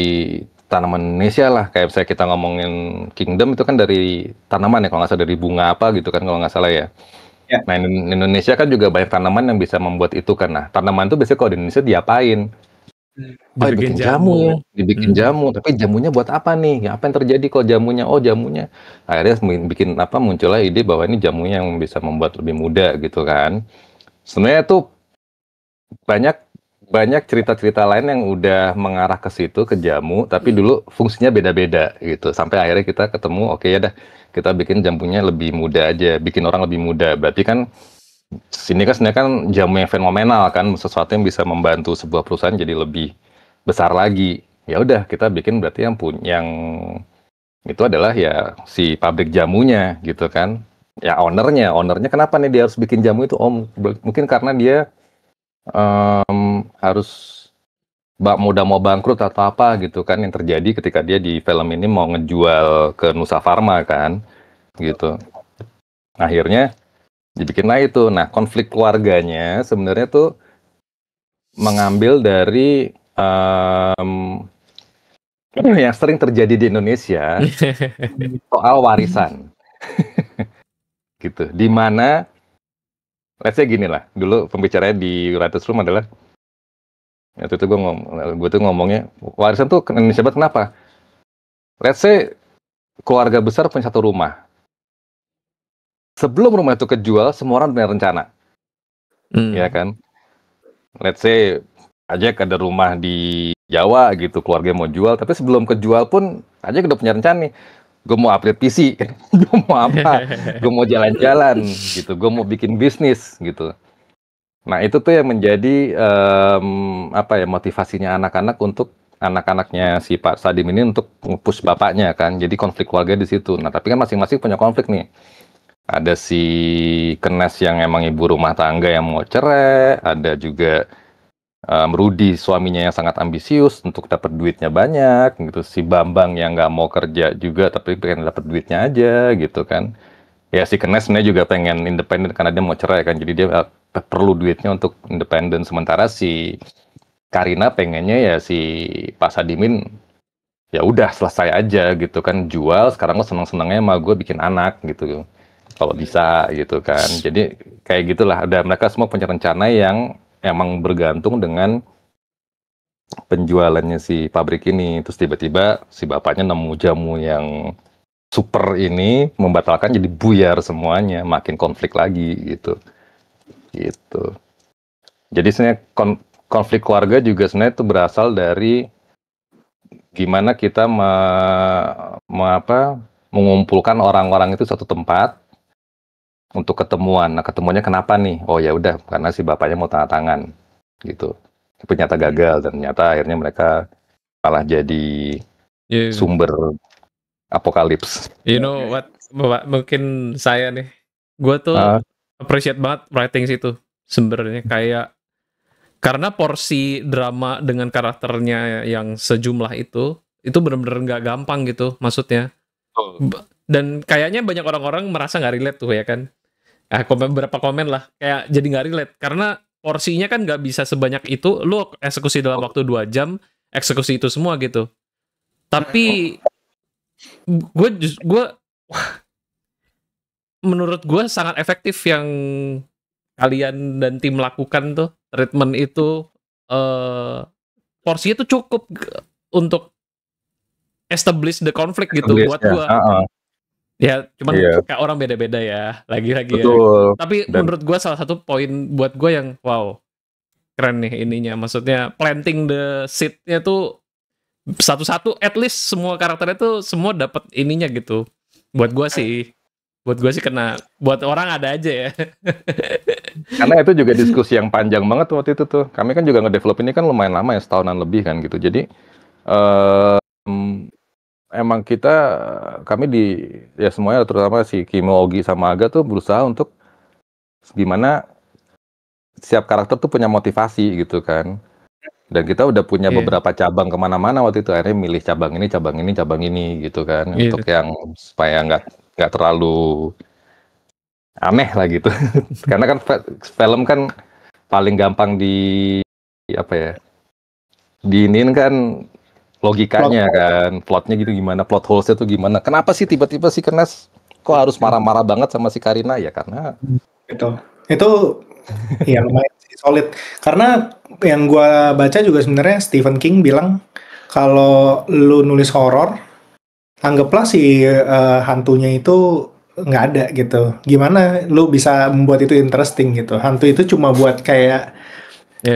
tanaman Indonesia lah, kayak misalnya kita ngomongin Kingdom itu kan dari tanaman ya, kalau nggak salah dari bunga apa gitu kan kalau nggak salah ya. Nah, Indonesia kan juga banyak tanaman yang bisa membuat itu kan. Nah, tanaman itu biasanya kalau di Indonesia diapain? Dibikin jamu. Dibikin jamu. Tapi jamunya buat apa nih? Ya, apa yang terjadi kalau jamunya? Oh, jamunya. Akhirnya muncullah ide bahwa ini jamunya yang bisa membuat lebih muda gitu kan. Sebenarnya tuh banyak cerita-cerita lain yang udah mengarah ke situ, ke jamu, tapi dulu fungsinya beda-beda gitu. Sampai akhirnya kita ketemu, oke ya dah, kita bikin jamunya lebih muda aja, bikin orang lebih muda. Berarti kan sini kan sebenarnya kan jamu yang fenomenal kan, sesuatu yang bisa membantu sebuah perusahaan jadi lebih besar lagi. Ya udah, kita bikin berarti yang itu adalah ya si pabrik jamunya gitu kan. Ya ownernya kenapa nih dia harus bikin jamu itu? Mungkin karena dia harus mau bangkrut atau apa gitu kan, yang terjadi ketika dia di film ini mau ngejual ke Nusa Pharma kan gitu. Akhirnya dibikinlah itu. Nah, konflik keluarganya sebenarnya tuh mengambil dari yang sering terjadi di Indonesia soal warisan gitu, dimana let's say gini lah, dulu pembicaranya di Writers Room adalah itu gue tuh ngomongnya warisan tuh Indonesia banget. Kenapa? let's say keluarga besar punya satu rumah. Sebelum rumah itu kejual, semua orang punya rencana, ya kan? Let's say Ajak ada rumah di Jawa gitu, keluarga mau jual, tapi sebelum kejual pun Ajak udah punya rencana nih. Gue mau upgrade PC, gue mau apa, gue mau jalan-jalan gitu, gue mau bikin bisnis gitu. Nah itu tuh yang menjadi motivasinya anak-anak untuk anak-anaknya si Pak Sadim ini untuk nge-push bapaknya kan. Jadi konflik keluarga di situ. Nah tapi kan masing-masing punya konflik nih. Ada si Kenes yang emang ibu rumah tangga yang mau cerai, ada juga Rudy suaminya yang sangat ambisius untuk dapat duitnya banyak gitu, si Bambang yang nggak mau kerja juga tapi pengen dapat duitnya aja gitu kan. Ya si Kenes sebenarnya juga pengen independen karena dia mau cerai kan, jadi dia perlu duitnya untuk independen. Sementara si Karina pengennya ya si Pak Sadimin ya udah selesai aja gitu kan, jual sekarang lo seneng-senengnya sama gue bikin anak gitu kalau bisa gitu kan. Jadi kayak gitulah, ada mereka semua punya rencana yang emang bergantung dengan penjualannya si pabrik ini. Terus tiba-tiba si bapaknya nemu jamu yang super ini, membatalkan, jadi buyar semuanya, makin konflik lagi gitu. Jadi sebenarnya konflik keluarga juga sebenarnya itu berasal dari gimana kita mengumpulkan orang-orang itu satu tempat untuk ketemuan. Nah ketemuannya kenapa nih? Oh ya udah karena si bapaknya mau tanda tangan gitu. Tapi ternyata gagal dan ternyata akhirnya mereka malah jadi sumber apokalips. You know what? Mungkin saya nih, gue tuh appreciate banget writing situ sebenarnya, kayak karena porsi drama dengan karakternya yang sejumlah itu benar-benar nggak gampang gitu maksudnya. Dan kayaknya banyak orang-orang merasa nggak relate tuh ya kan. Beberapa komen lah kayak jadi nggak relate karena porsinya kan nggak bisa sebanyak itu, lu eksekusi dalam waktu 2 jam, eksekusi itu semua gitu. Tapi gue menurut gue sangat efektif yang kalian dan tim lakukan tuh, treatment itu porsinya tuh cukup untuk establish the conflict gitu buat gue. Ya cuman kayak orang beda-beda ya, lagi-lagi ya. Tapi menurut gue salah satu poin buat gue yang wow, keren nih ininya, maksudnya planting the seed-nya tuh satu-satu, at least semua karakternya tuh semua dapat ininya gitu. Buat gue sih kena, buat orang ada aja ya. Karena itu juga diskusi yang panjang banget waktu itu tuh. Kami kan juga ngedevelop ini kan lumayan lama ya, setahunan lebih kan gitu. Jadi emang kami ya semuanya terutama si Kimo, Ogi sama Aga tuh berusaha untuk gimana setiap karakter tuh punya motivasi gitu kan. Dan kita udah punya beberapa cabang kemana-mana waktu itu, akhirnya milih cabang ini gitu kan, untuk yang supaya nggak terlalu aneh lah gitu. Karena kan film kan paling gampang diinin kan logikanya kan, plotnya gitu gimana, plot holes-nya tuh gimana. Kenapa sih tiba-tiba si Kenes kok harus marah-marah banget sama si Karina? Ya karena itu ya lumayan solid. Karena yang gue baca juga sebenarnya Stephen King bilang kalau lu nulis horor, anggaplah si hantunya itu nggak ada gitu. Gimana lu bisa membuat itu interesting gitu? Hantu itu cuma buat kayak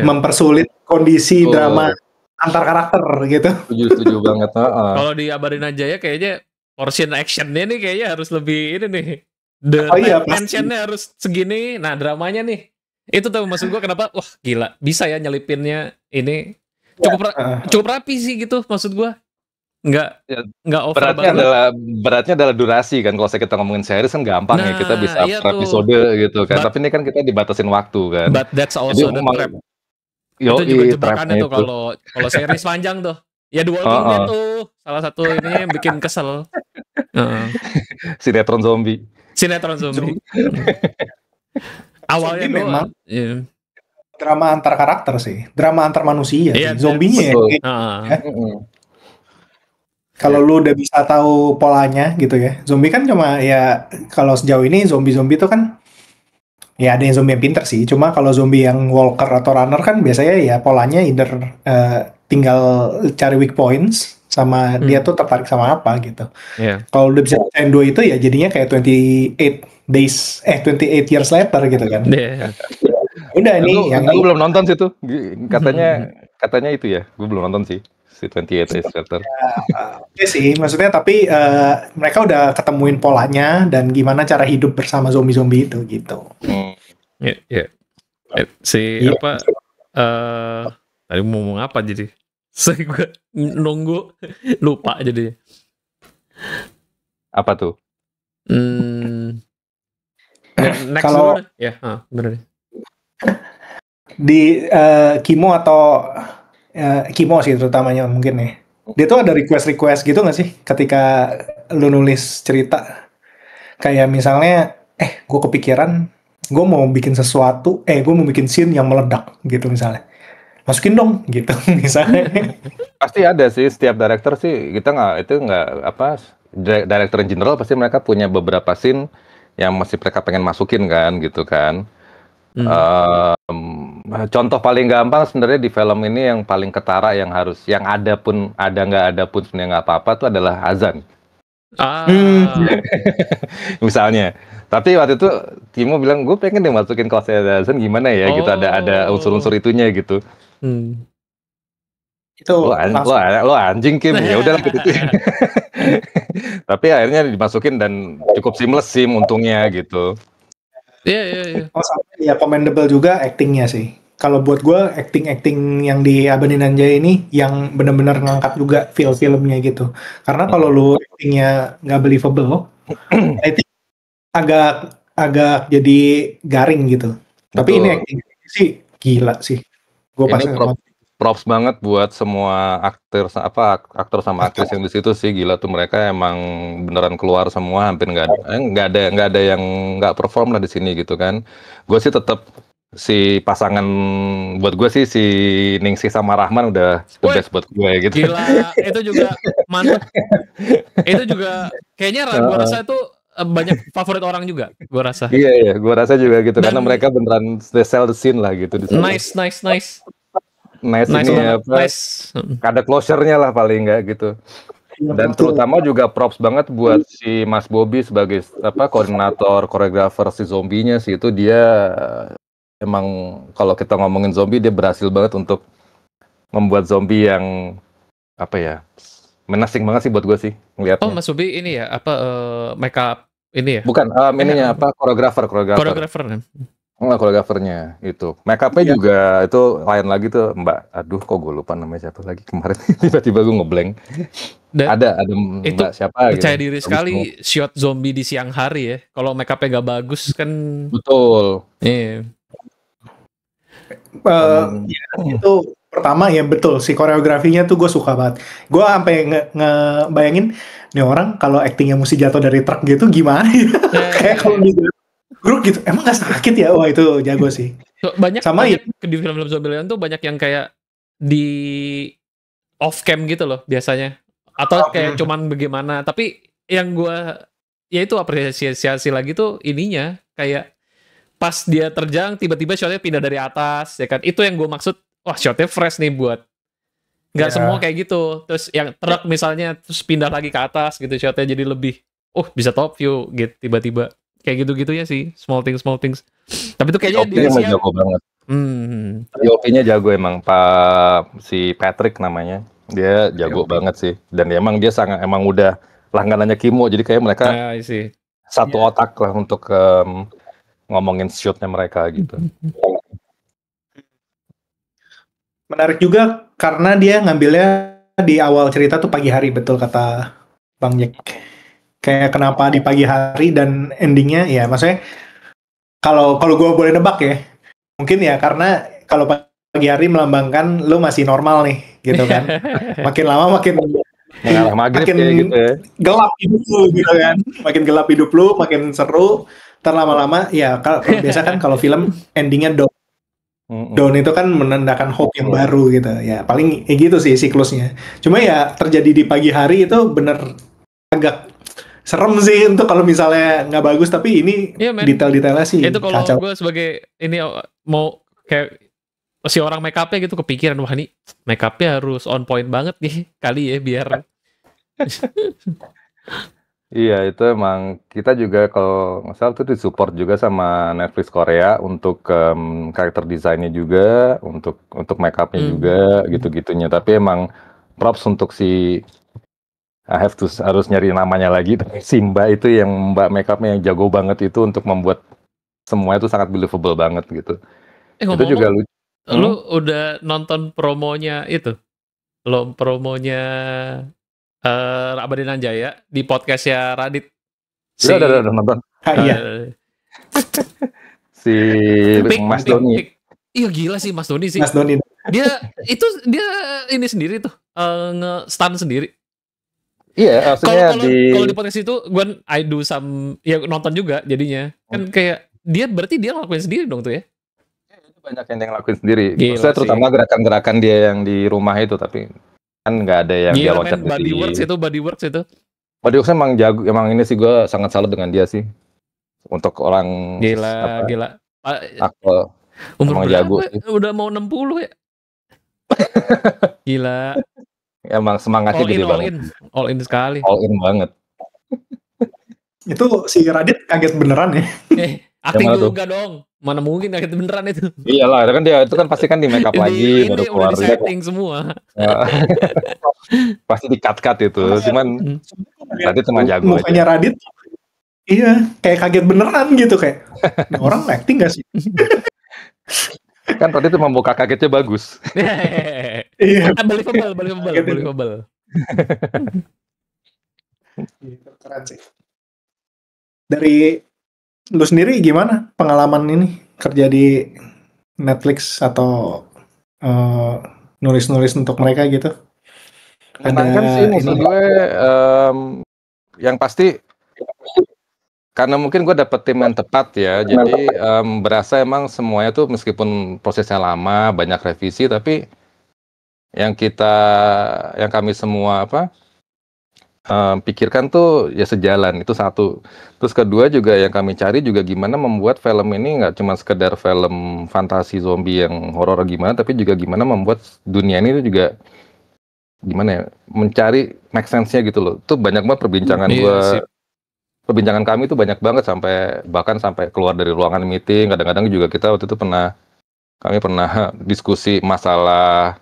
mempersulit kondisi drama antar karakter gitu. Setuju banget. Kalau di Abarina Jaya kayaknya portion actionnya nih kayaknya harus lebih ini nih. Tensionnya harus segini. Nah dramanya nih, itu tuh maksud gue kenapa wah gila bisa ya nyelipinnya ini cukup rapi sih gitu maksud gue. Nggak over beratnya adalah durasi kan. Kalau kita ngomongin series kan gampang ya, kita bisa per episode gitu kan. Tapi ini kan kita dibatasin waktu kan. But that's also the trap. Itu juga jebakannya tuh kalau series panjang tuh. Ya The Walking Dead tuh salah satu ini yang bikin kesel. Sinetron zombie. Awalnya memang drama antar karakter sih, drama antar manusia sih. Zombinya kalau lu udah bisa tahu polanya gitu ya. Zombie kan cuma ya kalau sejauh ini zombie itu kan ya ada yang zombie yang pinter sih. Cuma kalau zombie yang walker atau runner kan biasanya ya polanya either tinggal cari weak points sama dia tuh tertarik sama apa gitu. Iya. Kalau udah bisa bacain 2 itu ya jadinya kayak 28 years later gitu kan. Iya. Udah nih yang Gue belum nonton sih tuh. Katanya itu ya. Gue belum nonton sih si 28 Days Later. Oke sih, maksudnya tapi mereka udah ketemuin polanya dan gimana cara hidup bersama zombie-zombie itu gitu. Iya. Si Iya. apa tadi mau ngomong apa jadi? Saya gue nunggu lupa jadi. Apa tuh? Next Kalau dulu deh. Ya, bener deh. di Kimo atau Kimo sih terutamanya mungkin ya. Dia tuh ada request gitu nggak sih ketika lu nulis cerita? Kayak misalnya, gue kepikiran, gue mau bikin sesuatu, gue mau bikin scene yang meledak gitu misalnya. Masukin dong gitu misalnya. Pasti ada sih, setiap director sih, kita director in general pasti mereka punya beberapa scene yang masih mereka pengen masukin kan, gitu kan. Contoh paling gampang sebenarnya di film ini yang paling ketara yang ada nggak ada pun sebenarnya nggak apa-apa tuh adalah azan. Misalnya. Tapi waktu itu Timo bilang gue pengen deh masukin kelasnya azan gimana ya gitu, ada unsur-unsur itunya gitu. Itu lo anjing Kim, ya udah gitu. Tapi akhirnya dimasukin dan cukup seamless sih untungnya gitu. Iya. Ya commendable juga actingnya sih. Kalau buat gue acting yang di Abanin Anjay ini yang benar-benar ngangkat juga filmnya gitu. Karena kalau lu actingnya nggak believable, I think agak jadi garing gitu. Tapi ini acting sih gila sih. Gue pas props banget buat semua aktor sama aktris yang di situ sih, gila tuh, mereka emang beneran keluar semua, hampir nggak ada yang nggak perform lah di sini gitu kan. Gue sih tetap si pasangan buat gue sih si Ningsih sama Rahman udah the best buat gue gitu. Gila, itu juga mantap. Itu juga kayaknya gue rasa itu banyak favorit orang juga, gue rasa. Iya, gue rasa juga gitu. Dan, karena mereka beneran sell the scene lah gitu di sana. Nice. Ada closure-nya lah paling nggak gitu. Dan terutama juga props banget buat si Mas Bobby sebagai koordinator, koreografer si zombinya sih, itu dia emang kalau kita ngomongin zombie dia berhasil banget untuk membuat zombie yang menasing banget sih buat gue sih ngeliatnya. Oh, Mas Bobby ini ya makeup ini ya? Bukan, ininya koreografer. Koreografernya itu, make-upnya juga itu lain lagi tuh Mbak. Aduh, kok gue lupa namanya siapa lagi kemarin. Tiba-tiba gue ngeblank. Ada itu Mbak siapa gitu. Percaya diri sekali shot zombie di siang hari ya. Kalau make-upnya gak bagus kan. Betul. Iya. Itu pertama ya betul, si koreografinya tuh gue suka banget. Gue sampai ngebayangin nih orang kalau actingnya mesti jatuh dari truk gitu gimana ya? Kayak kalau di grup gitu, emang gak sakit ya? Wah itu jago sih. Banyak di film-film zombie tuh banyak yang kayak di off cam gitu loh biasanya, atau kayak cuman bagaimana. Tapi yang gue ya itu apresiasi lagi tuh ininya, kayak pas dia terjang tiba-tiba shotnya pindah dari atas ya kan. Itu yang gue maksud, wah shotnya fresh nih buat nggak semua kayak gitu. Terus yang truk misalnya terus pindah lagi ke atas gitu, shotnya jadi lebih bisa top view gitu tiba-tiba. Kayak gitu-gitu ya sih, small things. Tapi itu kayaknya dia jago banget. DOP-nya jago emang, si Patrick namanya. Dia jago banget sih. Dan emang dia emang udah langganannya Kimo, jadi kayak mereka satu otak lah untuk ngomongin shootnya mereka gitu. Menarik juga karena dia ngambilnya di awal cerita tuh pagi hari, betul kata Bang Jack. Kayak kenapa di pagi hari dan endingnya ya, maksudnya kalau gue boleh nebak ya, mungkin ya karena kalau pagi hari melambangkan lu masih normal nih gitu kan. Makin lama makin gitu ya. Gelap hidup lu gitu kan. Makin gelap hidup lu, makin seru. Terlama-lama ya kalau biasa kan kalau film endingnya down itu kan menandakan hope yang baru gitu ya, paling gitu sih siklusnya. Cuma ya terjadi di pagi hari itu bener agak serem sih untuk kalau misalnya nggak bagus, tapi ini detail-detailnya sih itu kalau gue sebagai ini mau kayak si orang make up-nya gitu kepikiran, wah nih make up-nya harus on point banget nih kali ya biar Iya, itu emang kita juga kalau nggak salah tuh disupport juga sama Netflix Korea untuk karakter desainnya juga, untuk make up-nya juga gitu-gitunya. Tapi emang props untuk si harus nyari namanya lagi. Simba itu yang mbak make up-nya yang jago banget itu untuk membuat semua itu sangat believable banget gitu. Itu juga lucu. Lu udah nonton promonya itu? Lo promonya Abadinan Jaya di podcastnya Radit. Udah nonton. Iya. Si Mas Doni. Iya gila sih Mas Doni sih. Mas Doni. Dia ini sendiri tuh nge-stun sendiri. Iya, maksudnya kalau di podcast itu gue I do some ya nonton juga jadinya. Kan kayak berarti dia ngelakuin sendiri dong tuh ya. Banyak yang ngelakuin sendiri. Maksudnya terutama gerakan-gerakan dia yang di rumah itu, tapi kan nggak ada yang dia loncat dari Bodyworks itu. Bodyworks emang jago, emang ini sih gue sangat salut dengan dia sih. Untuk orang gila. Aku umur berapa? Jago sih. Udah mau 60 ya. Gila. Emang semangatnya gede banget. All in sekali. All in banget. Itu si Radit kaget beneran ya? Akting juga dong. Mana mungkin kaget beneran itu? Iyalah, kan dia itu kan pasti kan di make up lagi baru keluar. Udah di setting semua. Pasti di cut itu. Cuman Radit emang jago. Mukanya Radit, iya kayak kaget beneran gitu kayak. Orang acting gak sih? Kan Radit emang muka kagetnya bagus. Iya. Believable. Keren sih. Dari lu sendiri gimana pengalaman ini kerja di Netflix atau nulis-nulis untuk mereka gitu? Menyenangkan sih maksud gue, yang pasti karena mungkin gue dapet tim yang tepat ya, jadi berasa emang semuanya tuh meskipun prosesnya lama, banyak revisi, tapi yang kami semua pikirkan tuh ya sejalan, itu satu. Terus kedua juga yang kami cari juga gimana membuat film ini nggak cuma sekedar film fantasi zombie yang horor gimana, tapi juga gimana membuat dunia ini juga gimana ya, mencari make sense-nya gitu loh. Itu banyak banget perbincangan kami itu banyak banget bahkan sampai keluar dari ruangan meeting. Kadang-kadang juga kita waktu itu kami pernah diskusi masalah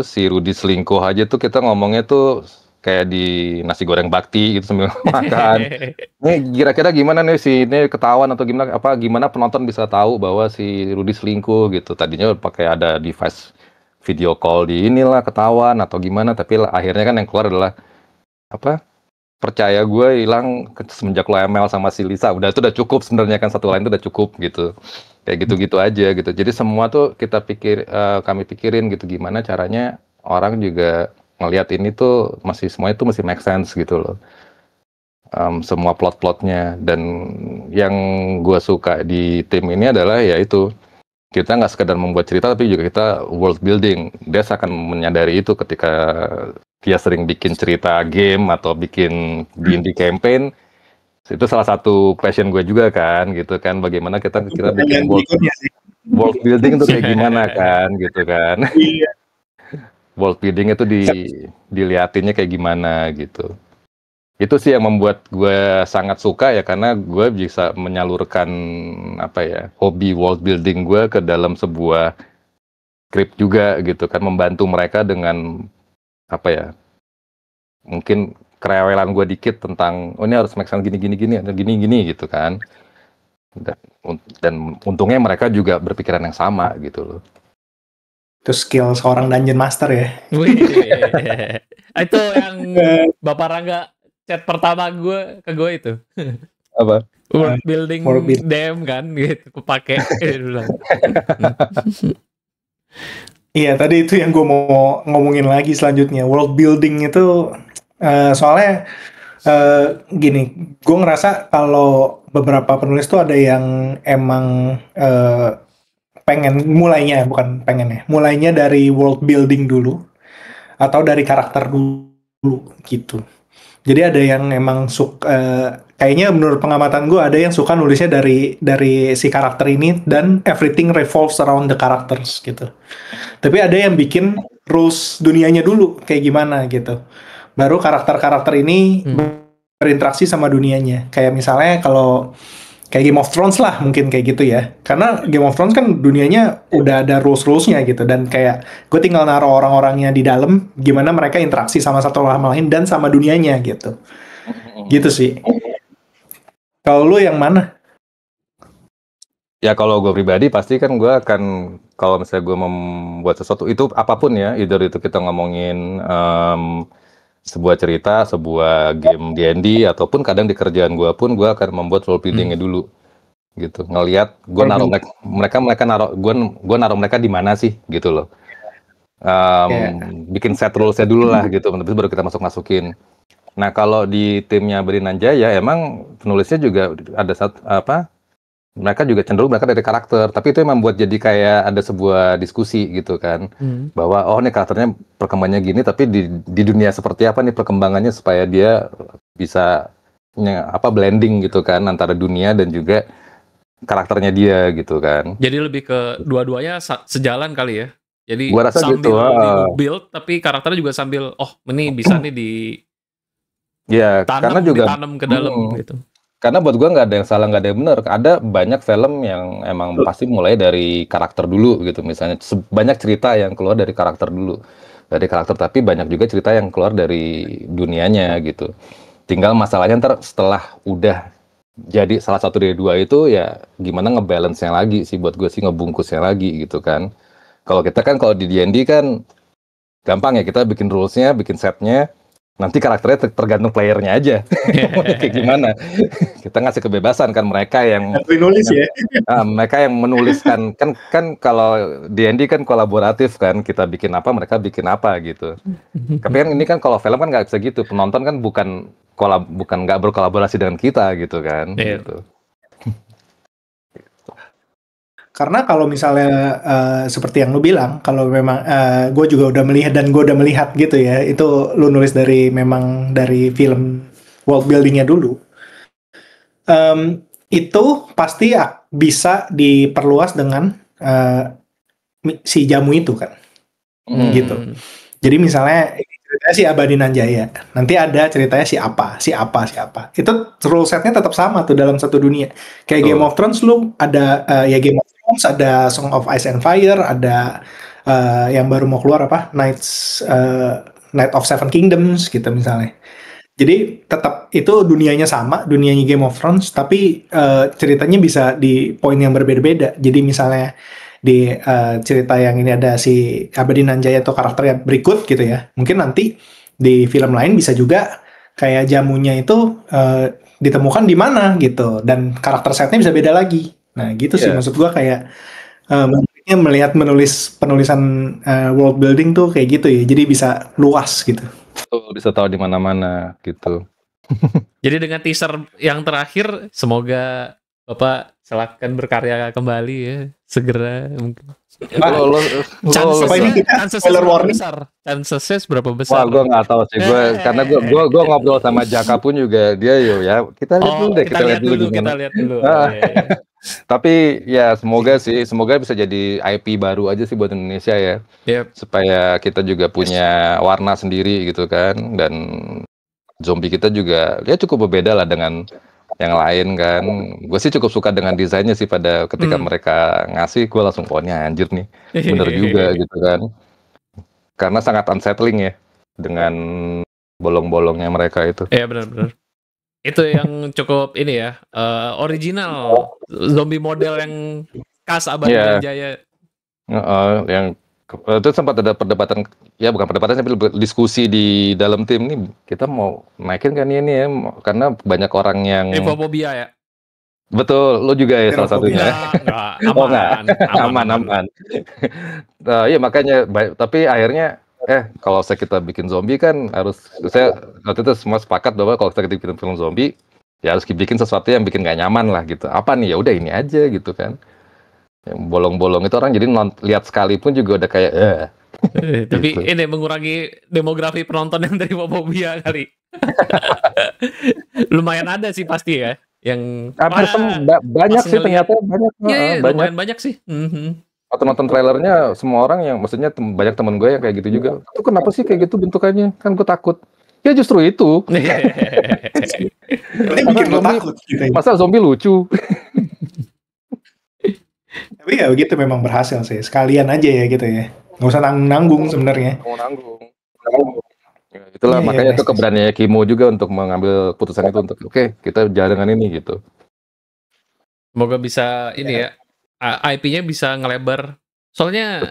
si Rudy selingkuh aja tuh, kita ngomongnya tuh kayak di nasi goreng bakti gitu sambil makan. Nih kira-kira gimana nih ini ketahuan atau gimana penonton bisa tahu bahwa si Rudy selingkuh gitu. Tadinya pakai ada device video call di inilah ketahuan atau gimana, tapi akhirnya kan yang keluar adalah percaya gue hilang semenjak lo ML sama si Lisa. Itu udah cukup sebenarnya kan, satu lain itu udah cukup gitu. Kayak gitu-gitu aja gitu. Jadi semua tuh kami pikirin gitu gimana caranya orang juga ngelihat ini tuh semuanya tuh masih make sense gitu loh. Semua plot-plotnya, dan yang gue suka di tim ini adalah yaitu kita nggak sekedar membuat cerita tapi juga kita world building. Dia akan menyadari itu ketika dia sering bikin cerita game atau bikin D&D campaign. Itu salah satu passion gue juga kan gitu kan, bagaimana kita bikin world building itu kayak gimana kan gitu kan. World building itu dilihatinnya kayak gimana gitu. Itu sih yang membuat gue sangat suka ya, karena gue bisa menyalurkan hobi world building gue ke dalam sebuah script juga gitu kan, membantu mereka dengan mungkin kerewelan gue dikit tentang ini harus make sense gini gitu kan. Dan untungnya mereka juga berpikiran yang sama gitu loh. Itu skill seorang dungeon master ya. Itu yang Bapak Rangga chat pertama ke gue itu. Apa? World building DM kan gitu, kepake. Iya, tadi itu yang gue mau ngomongin lagi selanjutnya. World building itu soalnya gini, gue ngerasa kalau beberapa penulis tuh ada yang emang mulainya dari world building dulu atau dari karakter dulu gitu. Jadi ada yang emang kayaknya menurut pengamatan gue ada yang suka nulisnya dari si karakter ini dan everything revolves around the characters gitu. Tapi ada yang bikin rules dunianya dulu kayak gimana gitu. Baru karakter-karakter ini berinteraksi sama dunianya. Kayak misalnya kalau kayak Game of Thrones lah mungkin kayak gitu ya. Karena Game of Thrones kan dunianya udah ada rules-rulesnya gitu. Dan kayak gue tinggal naruh orang-orangnya di dalam, gimana mereka interaksi sama satu sama lain dan sama dunianya gitu. Gitu sih. Kalau lu yang mana? Ya kalau gue pribadi pasti kan gue akan, kalau misalnya gue membuat sesuatu itu apapun ya, either itu kita ngomongin sebuah cerita, sebuah game D&D, ataupun kadang di kerjaan gue pun gue akan membuat role buildingnya dulu, gitu. Ngelihat gue naruh mereka naruh gue naruh mereka di mana sih, gitu loh. Bikin set rulesnya dulu lah, gitu. Terus baru kita masukin. Nah kalau di timnya Berinanjaya emang penulisnya juga ada mereka juga cenderung mereka dari karakter, tapi itu yang membuat jadi kayak ada sebuah diskusi gitu kan, bahwa oh nih karakternya perkembangannya gini, tapi di dunia seperti apa nih perkembangannya supaya dia bisa blending gitu kan antara dunia dan juga karakternya dia gitu kan. Jadi lebih ke dua-duanya sejalan kali ya. Jadi gua rasa sambil gitu, build tapi karakternya juga sambil ini bisa nih karena juga ditanam ke dalam gitu. Karena buat gue nggak ada yang salah, nggak ada yang benar. Ada banyak film yang emang pasti mulai dari karakter dulu gitu. Misalnya banyak cerita yang keluar dari karakter dulu. Dari karakter, tapi banyak juga cerita yang keluar dari dunianya gitu. Tinggal masalahnya ntar setelah udah jadi salah satu dari dua itu ya gimana ngebalance-nya lagi sih, buat gue sih ngebungkusnya lagi gitu kan. Kalau kita kan kalau di D&D kan gampang ya, kita bikin rules-nya, bikin set-nya. Nanti karakternya tergantung playernya aja. Kayak gimana. Kita ngasih kebebasan kan mereka yang nulis ya. Mereka yang menuliskan kan kalau D&D kan kolaboratif kan, kita bikin apa mereka bikin apa gitu. Tapi kan ini kan kalau film kan nggak bisa gitu. Penonton kan bukan nggak berkolaborasi dengan kita gitu kan. Gitu. Karena kalau misalnya seperti yang lu bilang, kalau memang gue juga udah melihat gitu ya, itu lu nulis memang dari film world buildingnya dulu, itu pasti bisa diperluas dengan si jamu itu kan, gitu. Jadi misalnya ceritanya si Abadinanjaya, nanti ada ceritanya si apa. Itu rule setnya tetap sama tuh dalam satu dunia. Kayak Game of Thrones lu ada Game of Thrones, ada Song of Ice and Fire, ada yang baru mau keluar Night of Seven Kingdoms gitu misalnya. Jadi tetap itu dunianya sama, dunianya Game of Thrones, tapi ceritanya bisa di poin yang berbeda-beda. Jadi misalnya di cerita yang ini ada si Abadinanjaya atau karakternya berikut gitu ya. Mungkin nanti di film lain bisa juga kayak jamunya itu ditemukan di mana gitu, dan karakter setnya bisa beda lagi. Nah gitu sih maksud gua, kayak melihat penulisan world building tuh kayak gitu ya. Jadi bisa luas gitu. Bisa tahu di mana-mana gitu. Jadi dengan teaser yang terakhir, semoga Bapak silakan berkarya kembali ya, segera mungkin. Chancesnya berapa besar? Wah, gue nggak tahu sih, karena gue ngobrol sama Jaka pun juga dia ya kita lihat dulu deh, kita lihat dulu gimana. Tapi ya semoga bisa jadi IP baru aja sih buat Indonesia ya, supaya kita juga punya warna sendiri gitu kan, dan zombie kita juga ya cukup berbeda lah dengan yang lain kan. Gue sih cukup suka dengan desainnya sih, pada ketika mereka ngasih, gue langsung pokoknya anjir nih, bener juga gitu kan. Karena sangat unsettling ya dengan bolong-bolongnya mereka itu. Iya benar-benar. Itu yang cukup ini ya, original zombie model yang khas Abadinanjaya. Yang itu sempat ada perdebatan, ya bukan perdebatan, tapi diskusi di dalam tim nih, kita mau naikin kan ini ya, karena banyak orang yang Infobobia ya. Betul, lo juga ya salah satunya. Aman. Ya makanya, tapi akhirnya kalau kita bikin zombie kan saya waktu itu semua sepakat bahwa kalau kita bikin film zombie ya harus bikin sesuatu yang bikin gak nyaman lah gitu. Apa nih, ya udah ini aja gitu kan. Yang bolong-bolong itu orang jadi lihat sekali pun juga udah kayak tapi gitu. Ini mengurangi demografi penonton yang dari Infobobia kali. Lumayan ada sih pasti ya yang Hampir banyak sih ngeliat, ternyata banyak. iya, Banyak. lumayan banyak sih. Waktu nonton trailernya semua orang yang maksudnya banyak temen gue yang kayak gitu juga. Itu kenapa sih kayak gitu bentukannya? Kan gue takut. Ya justru itu. Ini bikin lo takut gitu. Masa zombie lucu? Tapi ya begitu memang berhasil sih. Sekalian aja ya gitu ya. Nggak usah nanggung sebenarnya. Nanggung. Ya, itulah makanya itu keberaniannya Kimo juga untuk mengambil putusan itu untuk oke, kita jalan dengan ini gitu. Semoga bisa ini ya, IP-nya bisa ngelebar. Soalnya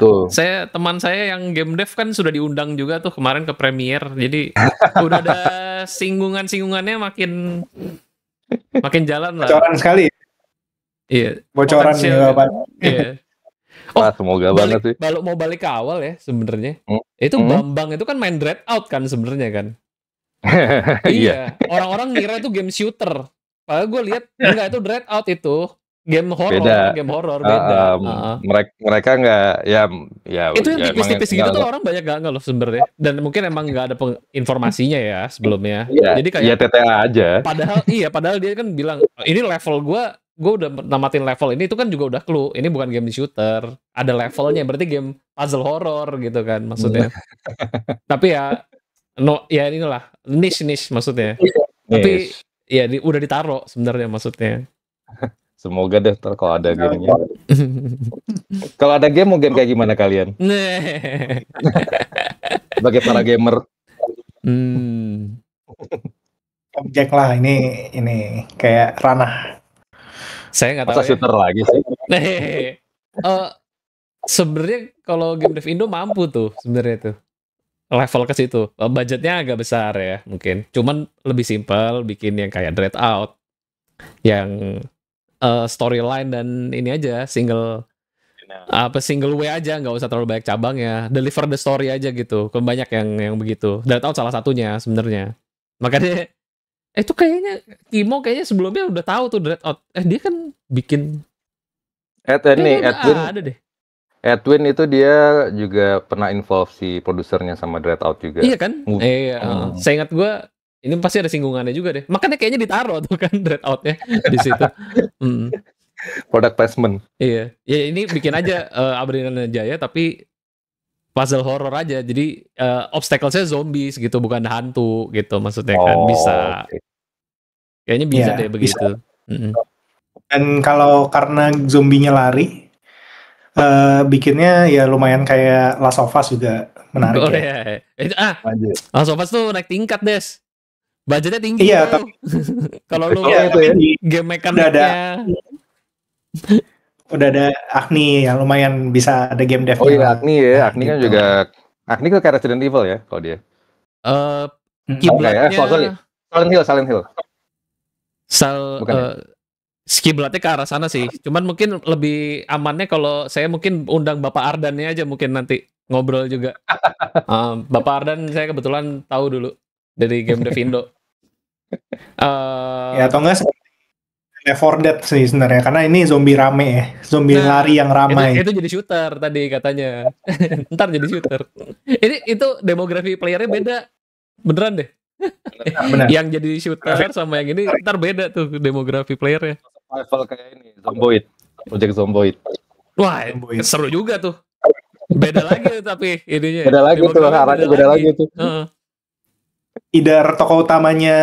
teman saya yang game dev kan sudah diundang juga tuh kemarin ke premiere. Jadi udah ada singgungannya makin jalan lah. Bocoran sekali. Iya. Bocoran ya Bapak. Iya. Semoga banget sih. Mau balik ke awal ya sebenarnya. Itu Bambang itu kan main Dreadout kan sebenarnya kan. Iya. Orang-orang ngira itu game shooter. Padahal gue lihat enggak, itu Dreadout itu game horror beda. Mereka nggak ya itu yang tipis-tipis gitu tuh orang banyak nggak loh sebenarnya. Dan mungkin emang nggak ada informasinya ya sebelumnya. Jadi kayak TTA aja. Padahal dia kan bilang ini level gue udah namatin level ini, itu kan juga udah clue. Ini bukan game shooter, ada levelnya, berarti game puzzle horror gitu kan maksudnya. Tapi ya inilah niche maksudnya. Tapi ya udah ditaruh sebenarnya maksudnya. Semoga deh kalau ada gamenya. Kalau ada game, mau game kayak gimana kalian? Sebagai para gamer. Objek lah ini kayak ranah. Saya nggak tahu. Masa shooter lagi sih? Sebenarnya kalau game dev Indo mampu tuh sebenarnya tuh level ke situ. Budgetnya agak besar ya mungkin. Cuman lebih simpel bikin yang kayak Dreadout yang storyline dan ini aja single way aja, nggak usah terlalu banyak cabangnya. Deliver the story aja gitu. Banyak yang begitu. Dreadout salah satunya sebenarnya. Makanya itu kayaknya Kimo kayaknya sebelumnya udah tahu tuh Dreadout. Dia kan bikin Edwin itu dia juga pernah involve si produsernya sama Dreadout juga. Iya kan? Saya ingat gue ini pasti ada singgungannya juga deh. Makanya kayaknya ditaruh tuh kan Dreadout-nya di situ. Product placement. Iya. Ya ini bikin aja Abadinan Jaya tapi puzzle horror aja, jadi obstacle-nya zombies gitu, bukan hantu gitu maksudnya kan. Bisa. Kayaknya bisa deh begitu. Dan kalau karena zombinya lari, bikinnya ya lumayan kayak Last of Us juga menarik ya. Itu Last of Us tuh naik tingkat, Des. Budgetnya tinggi. Iya, tapi kalau lu game mekaniknya udah ada Agni yang lumayan bisa ada game dev. Oh iya, Agni ya. Agni kan juga Agni kan kayak Resident Evil ya kalau dia. Kiblatnya Silent Hill. Kiblatnya ke arah sana sih. Cuman mungkin lebih amannya kalau saya mungkin undang Bapak Ardannya aja mungkin nanti ngobrol juga. Bapak Ardan saya kebetulan tahu dulu dari game dev Indo. Ya atau enggak Left 4 Dead sih sebenarnya, karena ini zombie rame ya, zombie lari yang ramai. Itu jadi shooter tadi katanya. Ntar jadi shooter. Itu demografi playernya beda, beneran deh. Benar. Yang jadi shooter sama yang ini ntar beda tuh demografi playernya. Survival kayak ini, Zomboid, Project Zomboid. Wah, seru juga tuh. Beda lagi tapi ininya. Beda lagi tuh, arahnya beda lagi tuh. Either tokoh utamanya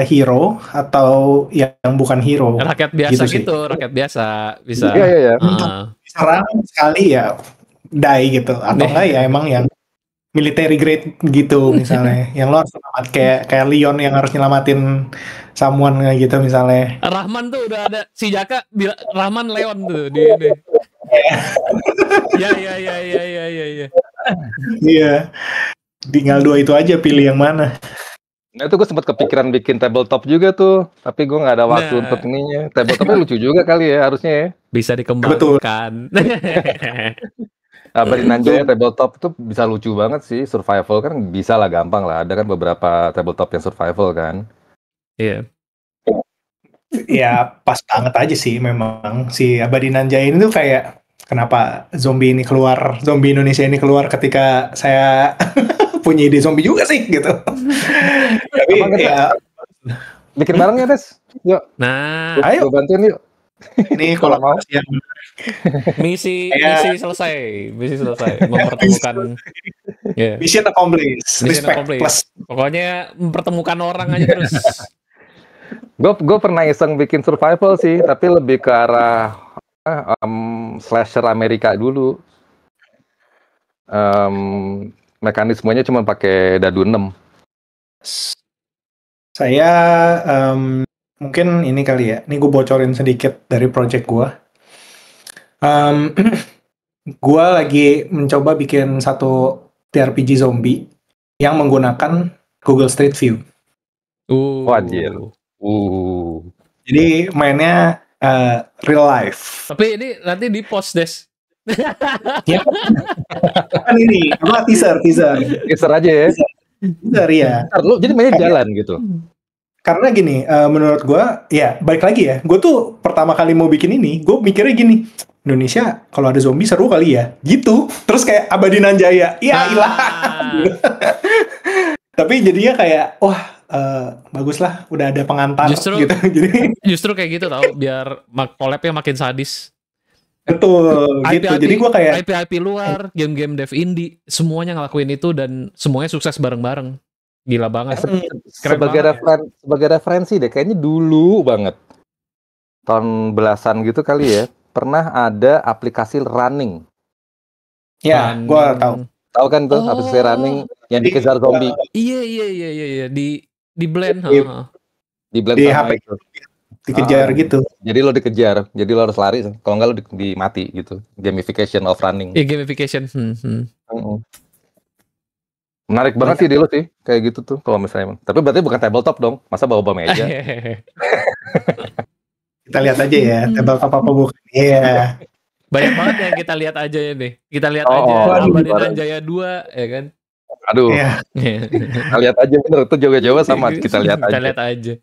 hero atau yang bukan hero. Rakyat biasa gitu rakyat biasa bisa. Iya. Serang sekali ya die gitu, atau enggak ya emang yang military grade gitu misalnya. Yang lo harus selamat kayak Leon yang harus nyelamatin someone gitu misalnya. Rahman tuh udah ada si Jaka Rahman Leon tuh di ini. Iya. Iya. Tinggal 2 itu aja, pilih yang mana. Nah itu gue sempat kepikiran bikin tabletop juga tuh, tapi gue nggak ada waktu untuk ininya. Tabletopnya lucu juga kali ya harusnya ya. Bisa dikembangkan. Abadinan Jaya tabletop itu bisa lucu banget sih, survival kan bisa lah, gampang lah. Ada kan beberapa tabletop yang survival kan. Iya. Ya pas banget aja sih memang si Abadinan Jaya ini tuh kayak kenapa zombie Indonesia ini keluar ketika saya punya ide zombie juga sih gitu. Tapi ya bikin bareng ya Des. Yuk. Nah, ayo bantuin yuk. Ini kalau mau yang misi selesai, mempertemukan mission accomplished, respect plus. Pokoknya mempertemukan orang aja terus. Gue pernah iseng bikin survival sih, tapi lebih ke arah slasher Amerika dulu. Mekanismenya cuma pakai dadu 6. Saya mungkin ini kali ya. Ini gue bocorin sedikit dari project gue. Gue lagi mencoba bikin satu TRPG zombie yang menggunakan Google Street View. Wajir. Jadi mainnya real life. Tapi ini nanti di post Des. Ya. Kan ini apa teaser aja ya. Teaser ya. Lu jadi mainnya jalan gitu. Karena gini, menurut gue, ya balik lagi ya, gue tuh pertama kali mau bikin ini, gue mikirnya gini, Indonesia kalau ada zombie seru kali ya, gitu. Terus kayak Abadi Nanjaya, ya ilah. Tapi jadinya kayak, wah bagus lah, udah ada pengantar gitu. Justru kayak gitu tau, biar collab-nya makin sadis. Betul, gitu. Jadi gue kayak IP luar, game-game dev indie, semuanya ngelakuin itu dan semuanya sukses bareng-bareng. Gila banget. Sebagai referensi deh, kayaknya dulu banget. Tahun belasan gitu kali ya, pernah ada aplikasi running. Ya, gue tahu. Tahu kan tuh aplikasi running yang dikejar zombie. Iya. Di blend. Di blend di sama HP. itu. Dikejar gitu. Jadi lo dikejar, jadi lo harus lari. Kalau enggak lo dimati gitu. Gamification of running. Iya, gamification. Menarik banget sih di lo sih, kayak gitu tuh kalau misalnya. Tapi berarti bukan tabletop dong, masa bawa meja? Kita lihat aja ya, tabletop apa bukan? Iya. Banyak banget yang kita lihat aja ya nih. Kita lihat aja Abadi Nanjaya 2, ya kan? Aduh. Kita lihat aja bener, itu juga sama, kita lihat aja. Kita lihat aja.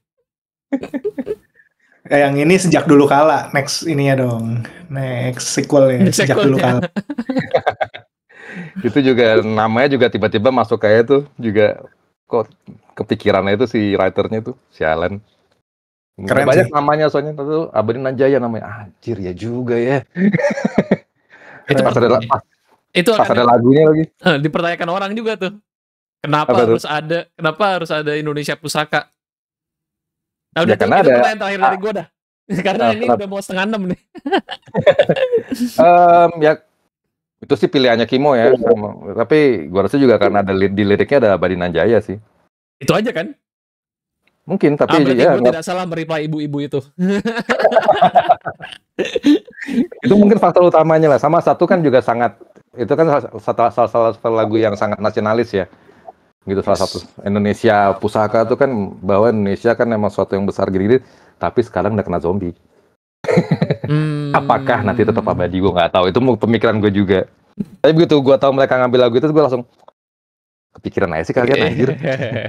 Yang ini sejak dulu kala, next ini ya dong. Next sequelnya, sejak dulu kala. Itu juga namanya juga tiba-tiba masuk kayak tuh juga kok kepikirannya itu si writernya tuh sialan. Keren banyak sih. namanya soalnya tuh Abadi Nanjaya namanya. Anjir ya juga ya. Itu pas ada lagunya lagi. Dipertanyakan orang juga tuh. Kenapa harus ada Indonesia Pusaka? Nah, udah ya, itu pertanyaan terakhir dari gue dah. Karena ini udah mau 5:30 nih. Ya itu sih pilihannya Kimo ya, tapi gua rasa juga karena ada di liriknya ada Abadi Nanjaya sih. Itu aja kan? Mungkin, tapi ya gue tidak salah mereply ibu-ibu itu. Itu mungkin faktor utamanya lah. Sama satu kan juga sangat, itu kan salah satu lagu yang sangat nasionalis ya. Gitu salah satu Indonesia Pusaka itu kan bahwa Indonesia kan memang suatu yang besar gini, tapi sekarang udah kena zombie. Apakah nanti tetap abadi, gue nggak tahu. Itu pemikiran gue juga. Tapi begitu gue tahu mereka ngambil lagu itu, gue langsung kepikiran aja sih kalian anjir.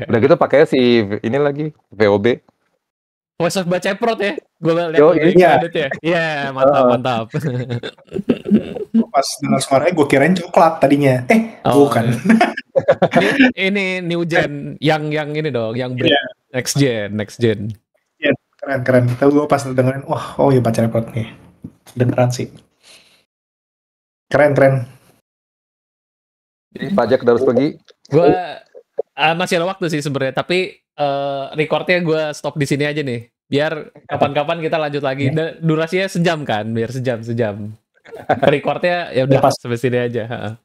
Udah gitu pakai si ini lagi VOB. Voice of Baceprot ya. Gue lihat ya. Iya, mantap. Pas dengar suaranya gue kirain coklat tadinya. Bukan. Ini new gen, yang ini dong, yang next gen. Iya, keren. Tapi gue pas dengerin, oh iya Baceprot nih. Beneran sih. Keren. Jadi pajak harus pergi. Gue masih ada waktu sih sebenarnya, tapi recordnya gue stop di sini aja nih. Biar kapan-kapan kita lanjut lagi. Durasinya sejam kan, biar sejam. Recordnya ya udah sampai sini aja.